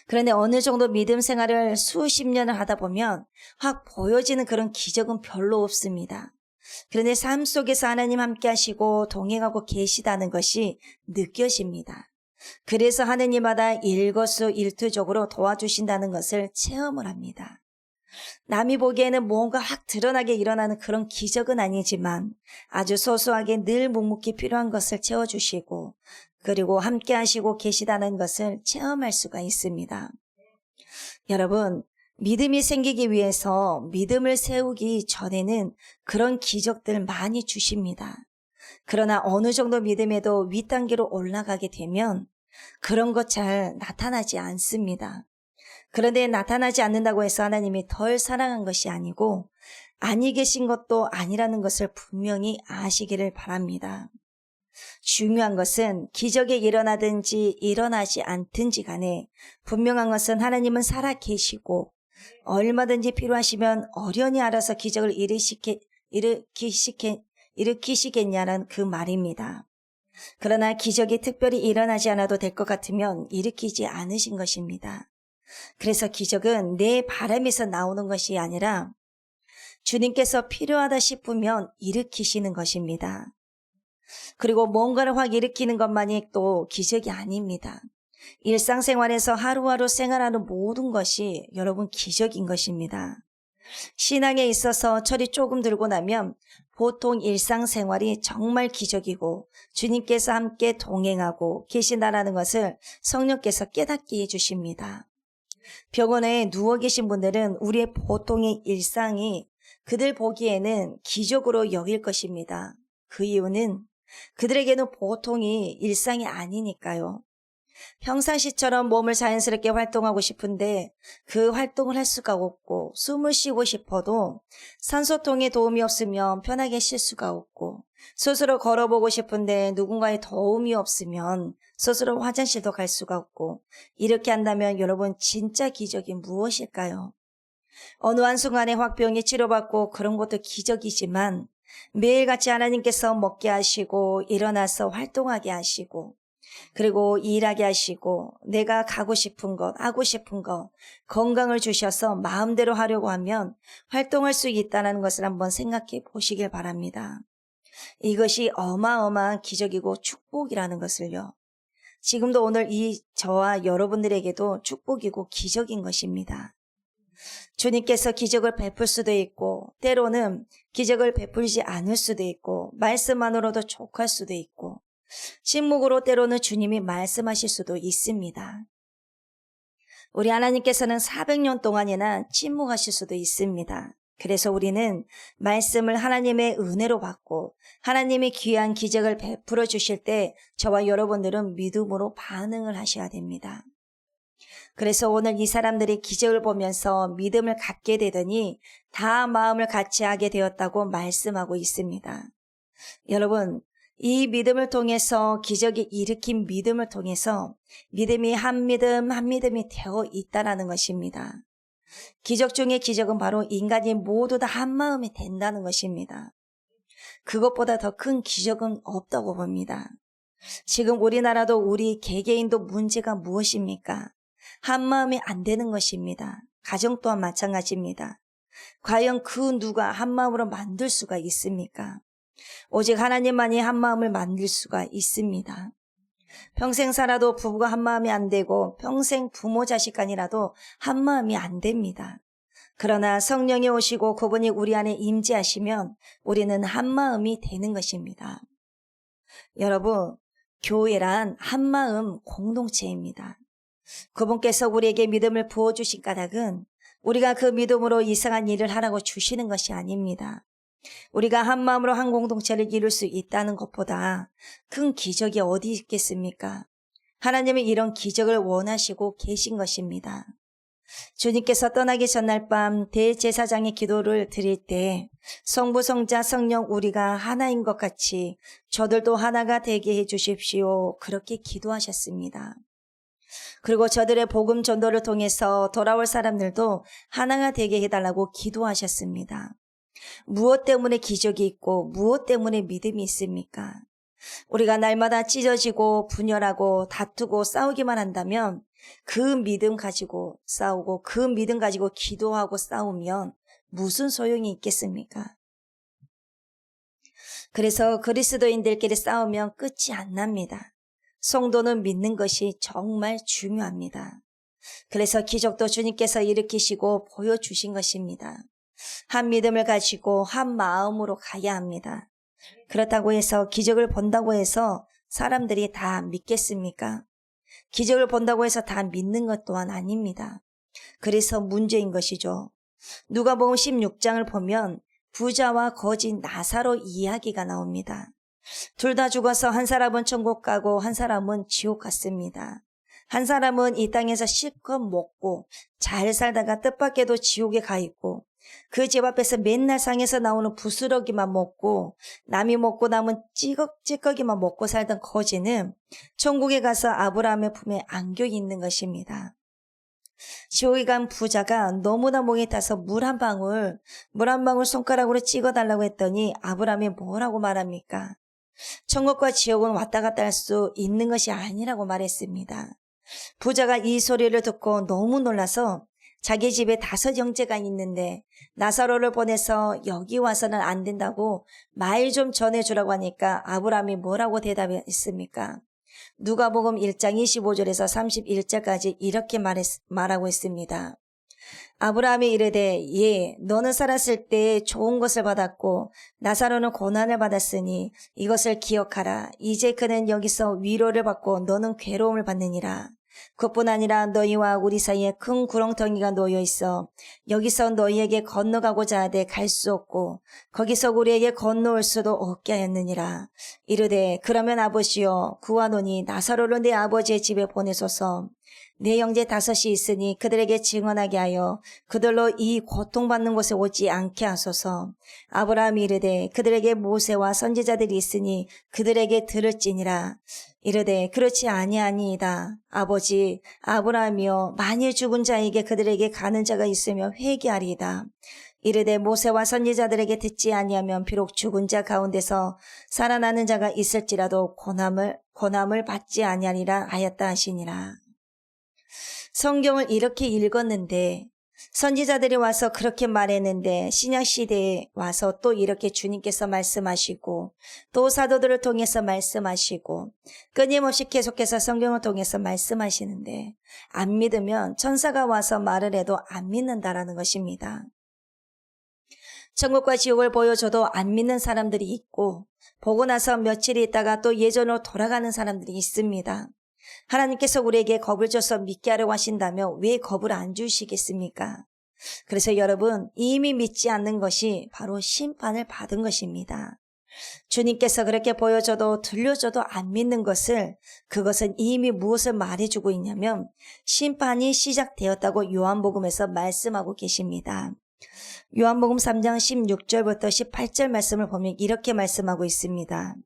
그런데 어느 정도 믿음 생활을 수십 년을 하다 보면 확 보여지는 그런 기적은 별로 없습니다. 그런데 삶 속에서 하나님 함께 하시고 동행하고 계시다는 것이 느껴집니다. 그래서 하느님마다 일거수일투족으로 도와주신다는 것을 체험을 합니다. 남이 보기에는 뭔가 확 드러나게 일어나는 그런 기적은 아니지만 아주 소소하게 늘 묵묵히 필요한 것을 채워주시고 그리고 함께 하시고 계시다는 것을 체험할 수가 있습니다. 여러분, 믿음이 생기기 위해서 믿음을 세우기 전에는 그런 기적들 많이 주십니다. 그러나 어느 정도 믿음에도 윗단계로 올라가게 되면 그런 것 잘 나타나지 않습니다. 그런데 나타나지 않는다고 해서 하나님이 덜 사랑한 것이 아니고 아니 계신 것도 아니라는 것을 분명히 아시기를 바랍니다. 중요한 것은 기적이 일어나든지 일어나지 않든지 간에 분명한 것은 하나님은 살아 계시고 얼마든지 필요하시면 어련히 알아서 기적을 일으키시겠냐는 그 말입니다. 그러나 기적이 특별히 일어나지 않아도 될 것 같으면 일으키지 않으신 것입니다. 그래서 기적은 내 바람에서 나오는 것이 아니라 주님께서 필요하다 싶으면 일으키시는 것입니다. 그리고 뭔가를 확 일으키는 것만이 또 기적이 아닙니다. 일상생활에서 하루하루 생활하는 모든 것이 여러분 기적인 것입니다. 신앙에 있어서 철이 조금 들고 나면 보통 일상생활이 정말 기적이고 주님께서 함께 동행하고 계신다라는 것을 성령께서 깨닫게 해주십니다. 병원에 누워 계신 분들은 우리의 보통의 일상이 그들 보기에는 기적으로 여길 것입니다. 그 이유는 그들에게는 보통이 일상이 아니니까요. 평상시처럼 몸을 자연스럽게 활동하고 싶은데 그 활동을 할 수가 없고, 숨을 쉬고 싶어도 산소통에 도움이 없으면 편하게 쉴 수가 없고, 스스로 걸어보고 싶은데 누군가의 도움이 없으면 스스로 화장실도 갈 수가 없고, 이렇게 한다면 여러분 진짜 기적이 무엇일까요? 어느 한순간에 확병이 치료받고 그런 것도 기적이지만 매일같이 하나님께서 먹게 하시고 일어나서 활동하게 하시고 그리고 일하게 하시고 내가 가고 싶은 것, 하고 싶은 것, 건강을 주셔서 마음대로 하려고 하면 활동할 수 있다는 것을 한번 생각해 보시길 바랍니다. 이것이 어마어마한 기적이고 축복이라는 것을요. 지금도 오늘 저와 여러분들에게도 축복이고 기적인 것입니다. 주님께서 기적을 베풀 수도 있고 때로는 기적을 베풀지 않을 수도 있고 말씀만으로도 족할 수도 있고 침묵으로 때로는 주님이 말씀하실 수도 있습니다. 우리 하나님께서는 400년 동안이나 침묵하실 수도 있습니다. 그래서 우리는 말씀을 하나님의 은혜로 받고 하나님이 귀한 기적을 베풀어 주실 때 저와 여러분들은 믿음으로 반응을 하셔야 됩니다. 그래서 오늘 이 사람들이 기적을 보면서 믿음을 갖게 되더니 다 마음을 같이 하게 되었다고 말씀하고 있습니다. 여러분, 이 믿음을 통해서 기적이 일으킨 믿음을 통해서 믿음이 한 믿음이 되어 있다는 것입니다. 기적 중에 기적은 바로 인간이 모두 다 한 마음이 된다는 것입니다. 그것보다 더 큰 기적은 없다고 봅니다. 지금 우리나라도 우리 개개인도 문제가 무엇입니까? 한 마음이 안 되는 것입니다. 가정 또한 마찬가지입니다. 과연 그 누가 한 마음으로 만들 수가 있습니까? 오직 하나님만이 한 마음을 만들 수가 있습니다. 평생 살아도 부부가 한 마음이 안 되고 평생 부모 자식 간이라도 한 마음이 안 됩니다. 그러나 성령이 오시고 그분이 우리 안에 임재하시면 우리는 한 마음이 되는 것입니다. 여러분, 교회란 한 마음 공동체입니다. 그분께서 우리에게 믿음을 부어주신 까닭은 우리가 그 믿음으로 이상한 일을 하라고 주시는 것이 아닙니다. 우리가 한 마음으로 한 공동체를 이룰 수 있다는 것보다 큰 기적이 어디 있겠습니까? 하나님은 이런 기적을 원하시고 계신 것입니다. 주님께서 떠나기 전날 밤 대제사장의 기도를 드릴 때 성부, 성자, 성령 우리가 하나인 것 같이 저들도 하나가 되게 해 주십시오. 그렇게 기도하셨습니다. 그리고 저들의 복음 전도를 통해서 돌아올 사람들도 하나가 되게 해달라고 기도하셨습니다. 무엇 때문에 기적이 있고 무엇 때문에 믿음이 있습니까? 우리가 날마다 찢어지고 분열하고 다투고 싸우기만 한다면 그 믿음 가지고 싸우고 그 믿음 가지고 기도하고 싸우면 무슨 소용이 있겠습니까? 그래서 그리스도인들끼리 싸우면 끝이 안 납니다. 성도는 믿는 것이 정말 중요합니다. 그래서 기적도 주님께서 일으키시고 보여주신 것입니다. 한 믿음을 가지고 한 마음으로 가야 합니다. 그렇다고 해서 기적을 본다고 해서 사람들이 다 믿겠습니까? 기적을 본다고 해서 다 믿는 것 또한 아닙니다. 그래서 문제인 것이죠. 누가복음 16장을 보면 부자와 거지 나사로 이야기가 나옵니다. 둘 다 죽어서 한 사람은 천국 가고 한 사람은 지옥 갔습니다. 한 사람은 이 땅에서 실컷 먹고 잘 살다가 뜻밖에도 지옥에 가 있고 그 집 앞에서 맨날 상에서 나오는 부스러기만 먹고 남이 먹고 남은 찌꺼기만 먹고 살던 거지는 천국에 가서 아브라함의 품에 안겨 있는 것입니다. 지옥에 간 부자가 너무나 목이 타서 물 한 방울 손가락으로 찍어달라고 했더니 아브라함이 뭐라고 말합니까? 천국과 지옥은 왔다 갔다 할 수 있는 것이 아니라고 말했습니다. 부자가 이 소리를 듣고 너무 놀라서 자기 집에 5 형제가 있는데 나사로를 보내서 여기 와서는 안 된다고 말 좀 전해주라고 하니까 아브라함이 뭐라고 대답했습니까? 누가복음 1장 25절에서 31절까지 이렇게 말하고 있습니다. 아브라함이 이르되 예 너는 살았을 때 좋은 것을 받았고 나사로는 고난을 받았으니 이것을 기억하라. 이제 그는 여기서 위로를 받고 너는 괴로움을 받느니라. 그뿐 아니라 너희와 우리 사이에 큰 구렁텅이가 놓여 있어 여기서 너희에게 건너가고자 하되 갈 수 없고 거기서 우리에게 건너올 수도 없게 하였느니라. 이르되 그러면 아버지여 구하노니 나사로를 내 아버지의 집에 보내소서. 내 형제 5이 있으니 그들에게 증언하게 하여 그들로 이 고통받는 곳에 오지 않게 하소서. 아브라함이 이르되 그들에게 모세와 선지자들이 있으니 그들에게 들을지니라. 이르되 그렇지 아니하니이다. 아버지 아브라함이여 만일 죽은 자에게 그들에게 가는 자가 있으면 회개하리이다. 이르되 모세와 선지자들에게 듣지 아니하면 비록 죽은 자 가운데서 살아나는 자가 있을지라도 고난을 받지 아니하리라 하였다 하시니라. 성경을 이렇게 읽었는데 선지자들이 와서 그렇게 말했는데 신약시대에 와서 또 이렇게 주님께서 말씀하시고 또 사도들을 통해서 말씀하시고 끊임없이 계속해서 성경을 통해서 말씀하시는데 안 믿으면 천사가 와서 말을 해도 안 믿는다라는 것입니다. 천국과 지옥을 보여줘도 안 믿는 사람들이 있고 보고 나서 며칠 있다가 또 예전으로 돌아가는 사람들이 있습니다. 하나님께서 우리에게 겁을 줘서 믿게 하려고 하신다면 왜 겁을 안 주시겠습니까? 그래서 여러분 이미 믿지 않는 것이 바로 심판을 받은 것입니다. 주님께서 그렇게 보여줘도 들려줘도 안 믿는 그것은 이미 무엇을 말해주고 있냐면 심판이 시작되었다고 요한복음에서 말씀하고 계십니다. 요한복음 3장 16절부터 18절 말씀을 보면 이렇게 말씀하고 있습니다.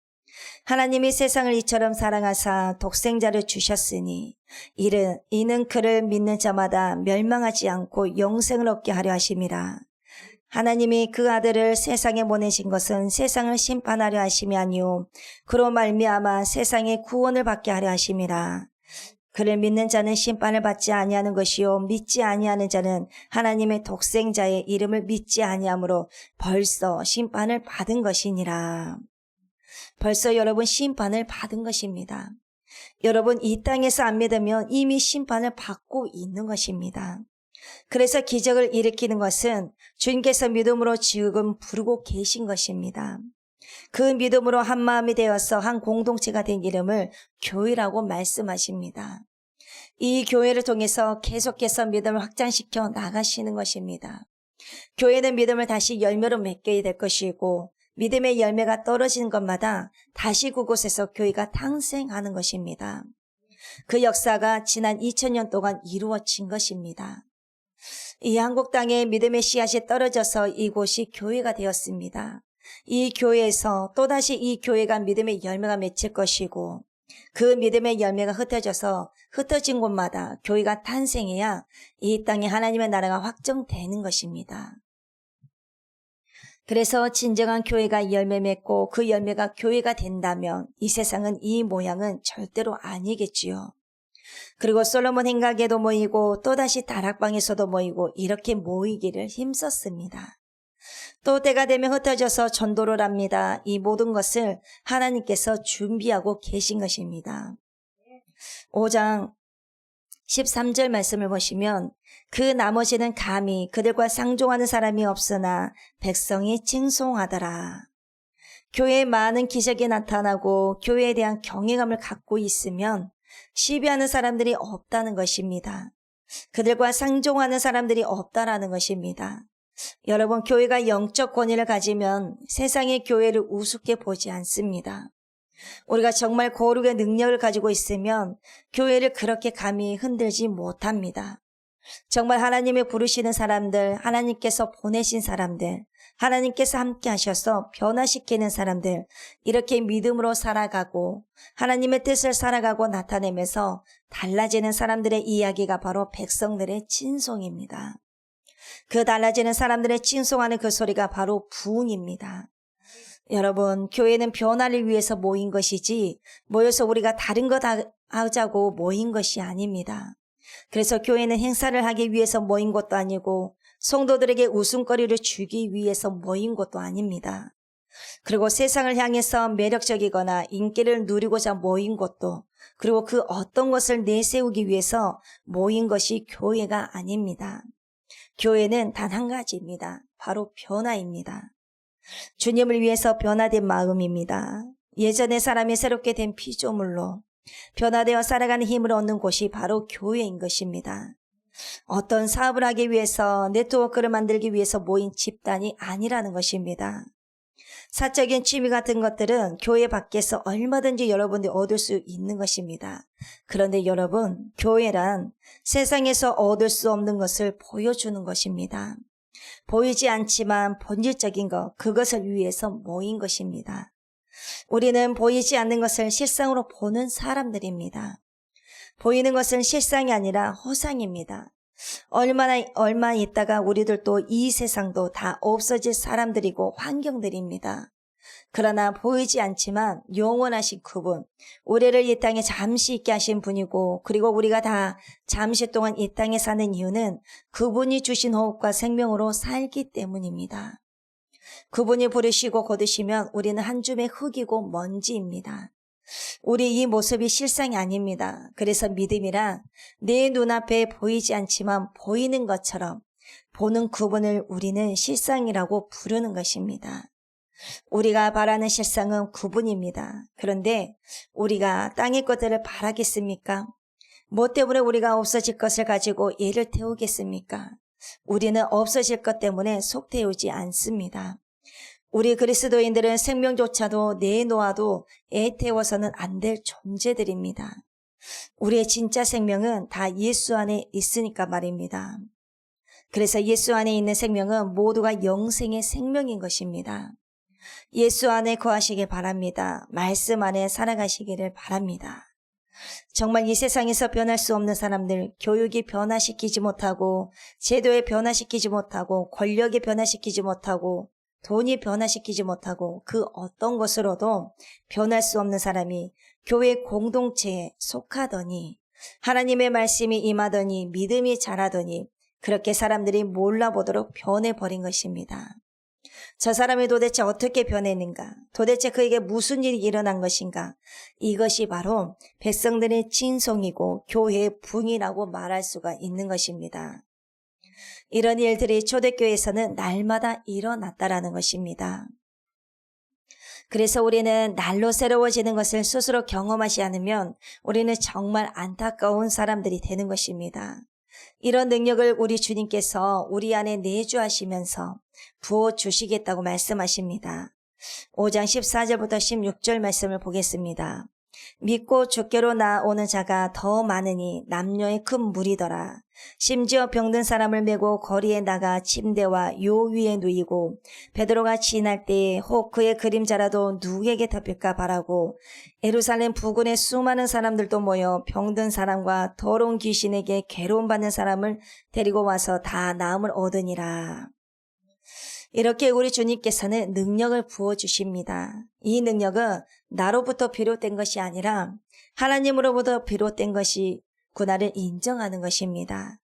하나님이 세상을 이처럼 사랑하사 독생자를 주셨으니 이는 그를 믿는 자마다 멸망하지 않고 영생을 얻게 하려 하심이라. 하나님이 그 아들을 세상에 보내신 것은 세상을 심판하려 하심이 아니요 그로 말미암아 세상의 구원을 받게 하려 하심이라. 그를 믿는 자는 심판을 받지 아니하는 것이요 믿지 아니하는 자는 하나님의 독생자의 이름을 믿지 아니하므로 벌써 심판을 받은 것이니라. 벌써 여러분 심판을 받은 것입니다. 여러분 이 땅에서 안 믿으면 이미 심판을 받고 있는 것입니다. 그래서 기적을 일으키는 것은 주님께서 믿음으로 지금 부르고 계신 것입니다. 그 믿음으로 한 마음이 되어서 한 공동체가 된 이름을 교회라고 말씀하십니다. 이 교회를 통해서 계속해서 믿음을 확장시켜 나가시는 것입니다. 교회는 믿음을 다시 열매로 맺게 될 것이고 믿음의 열매가 떨어지는 것마다 다시 그곳에서 교회가 탄생하는 것입니다. 그 역사가 지난 2000년 동안 이루어진 것입니다. 이 한국 땅에 믿음의 씨앗이 떨어져서 이곳이 교회가 되었습니다. 이 교회에서 또다시 이 교회가 믿음의 열매가 맺힐 것이고 그 믿음의 열매가 흩어진 곳마다 교회가 탄생해야 이 땅에 하나님의 나라가 확정되는 것입니다. 그래서 진정한 교회가 열매 맺고 그 열매가 교회가 된다면 이 세상은 이 모양은 절대로 아니겠지요. 그리고 솔로몬 행각에도 모이고 또다시 다락방에서도 모이고 이렇게 모이기를 힘썼습니다. 또 때가 되면 흩어져서 전도를 합니다. 이 모든 것을 하나님께서 준비하고 계신 것입니다. 5장 13절 말씀을 보시면 그 나머지는 감히 그들과 상종하는 사람이 없으나 백성이 칭송하더라. 교회에 많은 기적이 나타나고 교회에 대한 경외감을 갖고 있으면 시비하는 사람들이 없다는 것입니다. 그들과 상종하는 사람들이 없다라는 것입니다. 여러분 교회가 영적 권위를 가지면 세상의 교회를 우습게 보지 않습니다. 우리가 정말 거룩의 능력을 가지고 있으면 교회를 그렇게 감히 흔들지 못합니다. 정말 하나님의 부르시는 사람들, 하나님께서 보내신 사람들, 하나님께서 함께 하셔서 변화시키는 사람들, 이렇게 믿음으로 살아가고 하나님의 뜻을 살아가고 나타내면서 달라지는 사람들의 이야기가 바로 백성들의 칭송입니다. 그 달라지는 사람들의 칭송하는 그 소리가 바로 부흥입니다. 여러분, 교회는 변화를 위해서 모인 것이지 모여서 우리가 다른 거 하자고 모인 것이 아닙니다. 그래서 교회는 행사를 하기 위해서 모인 것도 아니고 성도들에게 웃음거리를 주기 위해서 모인 것도 아닙니다. 그리고 세상을 향해서 매력적이거나 인기를 누리고자 모인 것도, 그리고 그 어떤 것을 내세우기 위해서 모인 것이 교회가 아닙니다. 교회는 단 한 가지입니다. 바로 변화입니다. 주님을 위해서 변화된 마음입니다. 예전의 사람이 새롭게 된 피조물로 변화되어 살아가는 힘을 얻는 곳이 바로 교회인 것입니다. 어떤 사업을 하기 위해서, 네트워크를 만들기 위해서 모인 집단이 아니라는 것입니다. 사적인 취미 같은 것들은 교회 밖에서 얼마든지 여러분들이 얻을 수 있는 것입니다. 그런데 여러분, 교회란 세상에서 얻을 수 없는 것을 보여주는 것입니다. 보이지 않지만 본질적인 것, 그것을 위해서 모인 것입니다. 우리는 보이지 않는 것을 실상으로 보는 사람들입니다. 보이는 것은 실상이 아니라 허상입니다. 얼마 있다가 우리들도 이 세상도 다 없어질 사람들이고 환경들입니다. 그러나 보이지 않지만 영원하신 그분, 우리를 이 땅에 잠시 있게 하신 분이고, 그리고 우리가 다 잠시 동안 이 땅에 사는 이유는 그분이 주신 호흡과 생명으로 살기 때문입니다. 그분이 부르시고 거두시면 우리는 한 줌의 흙이고 먼지입니다. 우리 이 모습이 실상이 아닙니다. 그래서 믿음이란 내 눈앞에 보이지 않지만 보이는 것처럼 보는 그분을 우리는 실상이라고 부르는 것입니다. 우리가 바라는 실상은 그분입니다. 그런데 우리가 땅의 것들을 바라겠습니까? 뭐 때문에 우리가 없어질 것을 가지고 애를 태우겠습니까? 우리는 없어질 것 때문에 속 태우지 않습니다. 우리 그리스도인들은 생명조차도 내놓아도 애 태워서는 안 될 존재들입니다. 우리의 진짜 생명은 다 예수 안에 있으니까 말입니다. 그래서 예수 안에 있는 생명은 모두가 영생의 생명인 것입니다. 예수 안에 거하시길 바랍니다. 말씀 안에 살아가시기를 바랍니다. 정말 이 세상에서 변할 수 없는 사람들, 교육이 변화시키지 못하고, 제도에 변화시키지 못하고, 권력이 변화시키지 못하고, 돈이 변화시키지 못하고, 그 어떤 것으로도 변할 수 없는 사람이 교회 공동체에 속하더니, 하나님의 말씀이 임하더니, 믿음이 자라더니, 그렇게 사람들이 몰라보도록 변해버린 것입니다. 저 사람이 도대체 어떻게 변했는가? 도대체 그에게 무슨 일이 일어난 것인가? 이것이 바로 백성들의 진송이고 교회의 붕이라고 말할 수가 있는 것입니다. 이런 일들이 초대교회에서는 날마다 일어났다라는 것입니다. 그래서 우리는 날로 새로워지는 것을 스스로 경험하지 않으면 우리는 정말 안타까운 사람들이 되는 것입니다. 이런 능력을 우리 주님께서 우리 안에 내주하시면서 부어주시겠다고 말씀하십니다. 5장 14절부터 16절 말씀을 보겠습니다. 믿고 주께로 나오는 자가 더 많으니 남녀의 큰 무리더라. 심지어 병든 사람을 메고 거리에 나가 침대와 요 위에 누이고 베드로가 지날 때에 혹 그의 그림자라도 누구에게 덮일까 바라고 예루살렘 부근에 수많은 사람들도 모여 병든 사람과 더러운 귀신에게 괴로움 받는 사람을 데리고 와서 다 나음을 얻으니라. 이렇게 우리 주님께서는 능력을 부어주십니다. 이 능력은 나로부터 비롯된 것이 아니라 하나님으로부터 비롯된 것이 그날을 인정하는 것입니다.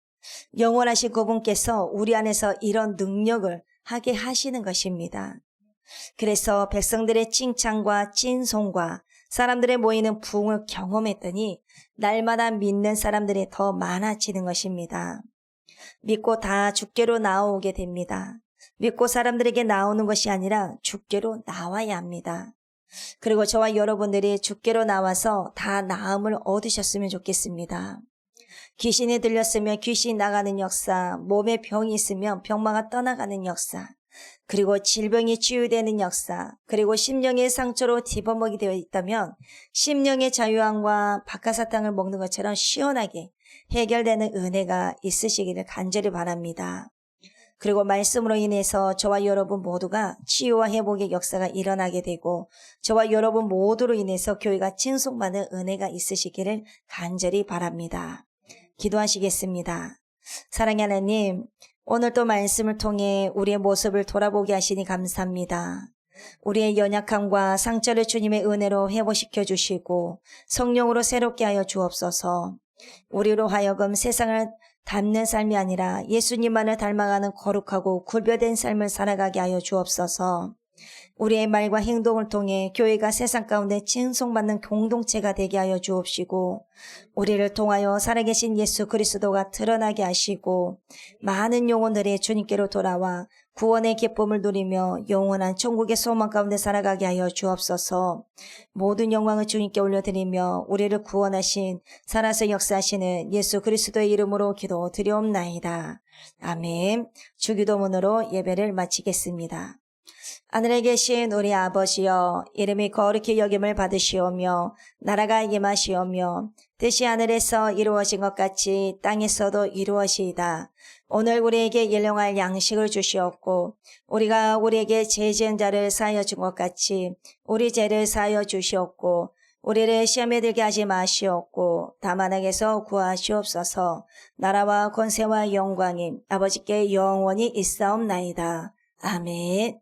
영원하신 그분께서 우리 안에서 이런 능력을 하게 하시는 것입니다. 그래서 백성들의 칭찬과 찐송과 사람들의 모이는 부흥을 경험했더니 날마다 믿는 사람들이 더 많아지는 것입니다. 믿고 다 주께로 나오게 됩니다. 믿고 사람들에게 나오는 것이 아니라 주께로 나와야 합니다. 그리고 저와 여러분들이 주께로 나와서 다 나음을 얻으셨으면 좋겠습니다. 귀신이 들렸으면 귀신이 나가는 역사, 몸에 병이 있으면 병마가 떠나가는 역사, 그리고 질병이 치유되는 역사, 그리고 심령의 상처로 뒤범벅이 되어 있다면 심령의 자유함과 박하사탕을 먹는 것처럼 시원하게 해결되는 은혜가 있으시기를 간절히 바랍니다. 그리고 말씀으로 인해서 저와 여러분 모두가 치유와 회복의 역사가 일어나게 되고 저와 여러분 모두로 인해서 교회가 칭송받는 은혜가 있으시기를 간절히 바랍니다. 기도하시겠습니다. 사랑의 하나님, 오늘 또 말씀을 통해 우리의 모습을 돌아보게 하시니 감사합니다. 우리의 연약함과 상처를 주님의 은혜로 회복시켜 주시고 성령으로 새롭게 하여 주옵소서. 우리로 하여금 세상을 닮는 삶이 아니라 예수님만을 닮아가는 거룩하고 구별된 삶을 살아가게 하여 주옵소서. 우리의 말과 행동을 통해 교회가 세상 가운데 칭송받는 공동체가 되게 하여 주옵시고 우리를 통하여 살아계신 예수 그리스도가 드러나게 하시고 많은 영혼들이 주님께로 돌아와 구원의 기쁨을 누리며 영원한 천국의 소망 가운데 살아가게 하여 주옵소서. 모든 영광을 주님께 올려드리며 우리를 구원하신 살아서 역사하시는 예수 그리스도의 이름으로 기도드리옵나이다. 아멘. 주기도문으로 예배를 마치겠습니다. 하늘에 계신 우리 아버지여, 이름이 거룩히 여김을 받으시오며 나라가 임하시오며 뜻이 하늘에서 이루어진 것 같이 땅에서도 이루어지이다. 오늘 우리에게 일용할 양식을 주시옵고 우리가 우리에게 죄 지은 자를 사하여 준 것 같이 우리 죄를 사하여 주시옵고 우리를 시험에 들게 하지 마시옵고 다만 악에서 구하시옵소서. 나라와 권세와 영광이 아버지께 영원히 있사옵나이다. 아멘.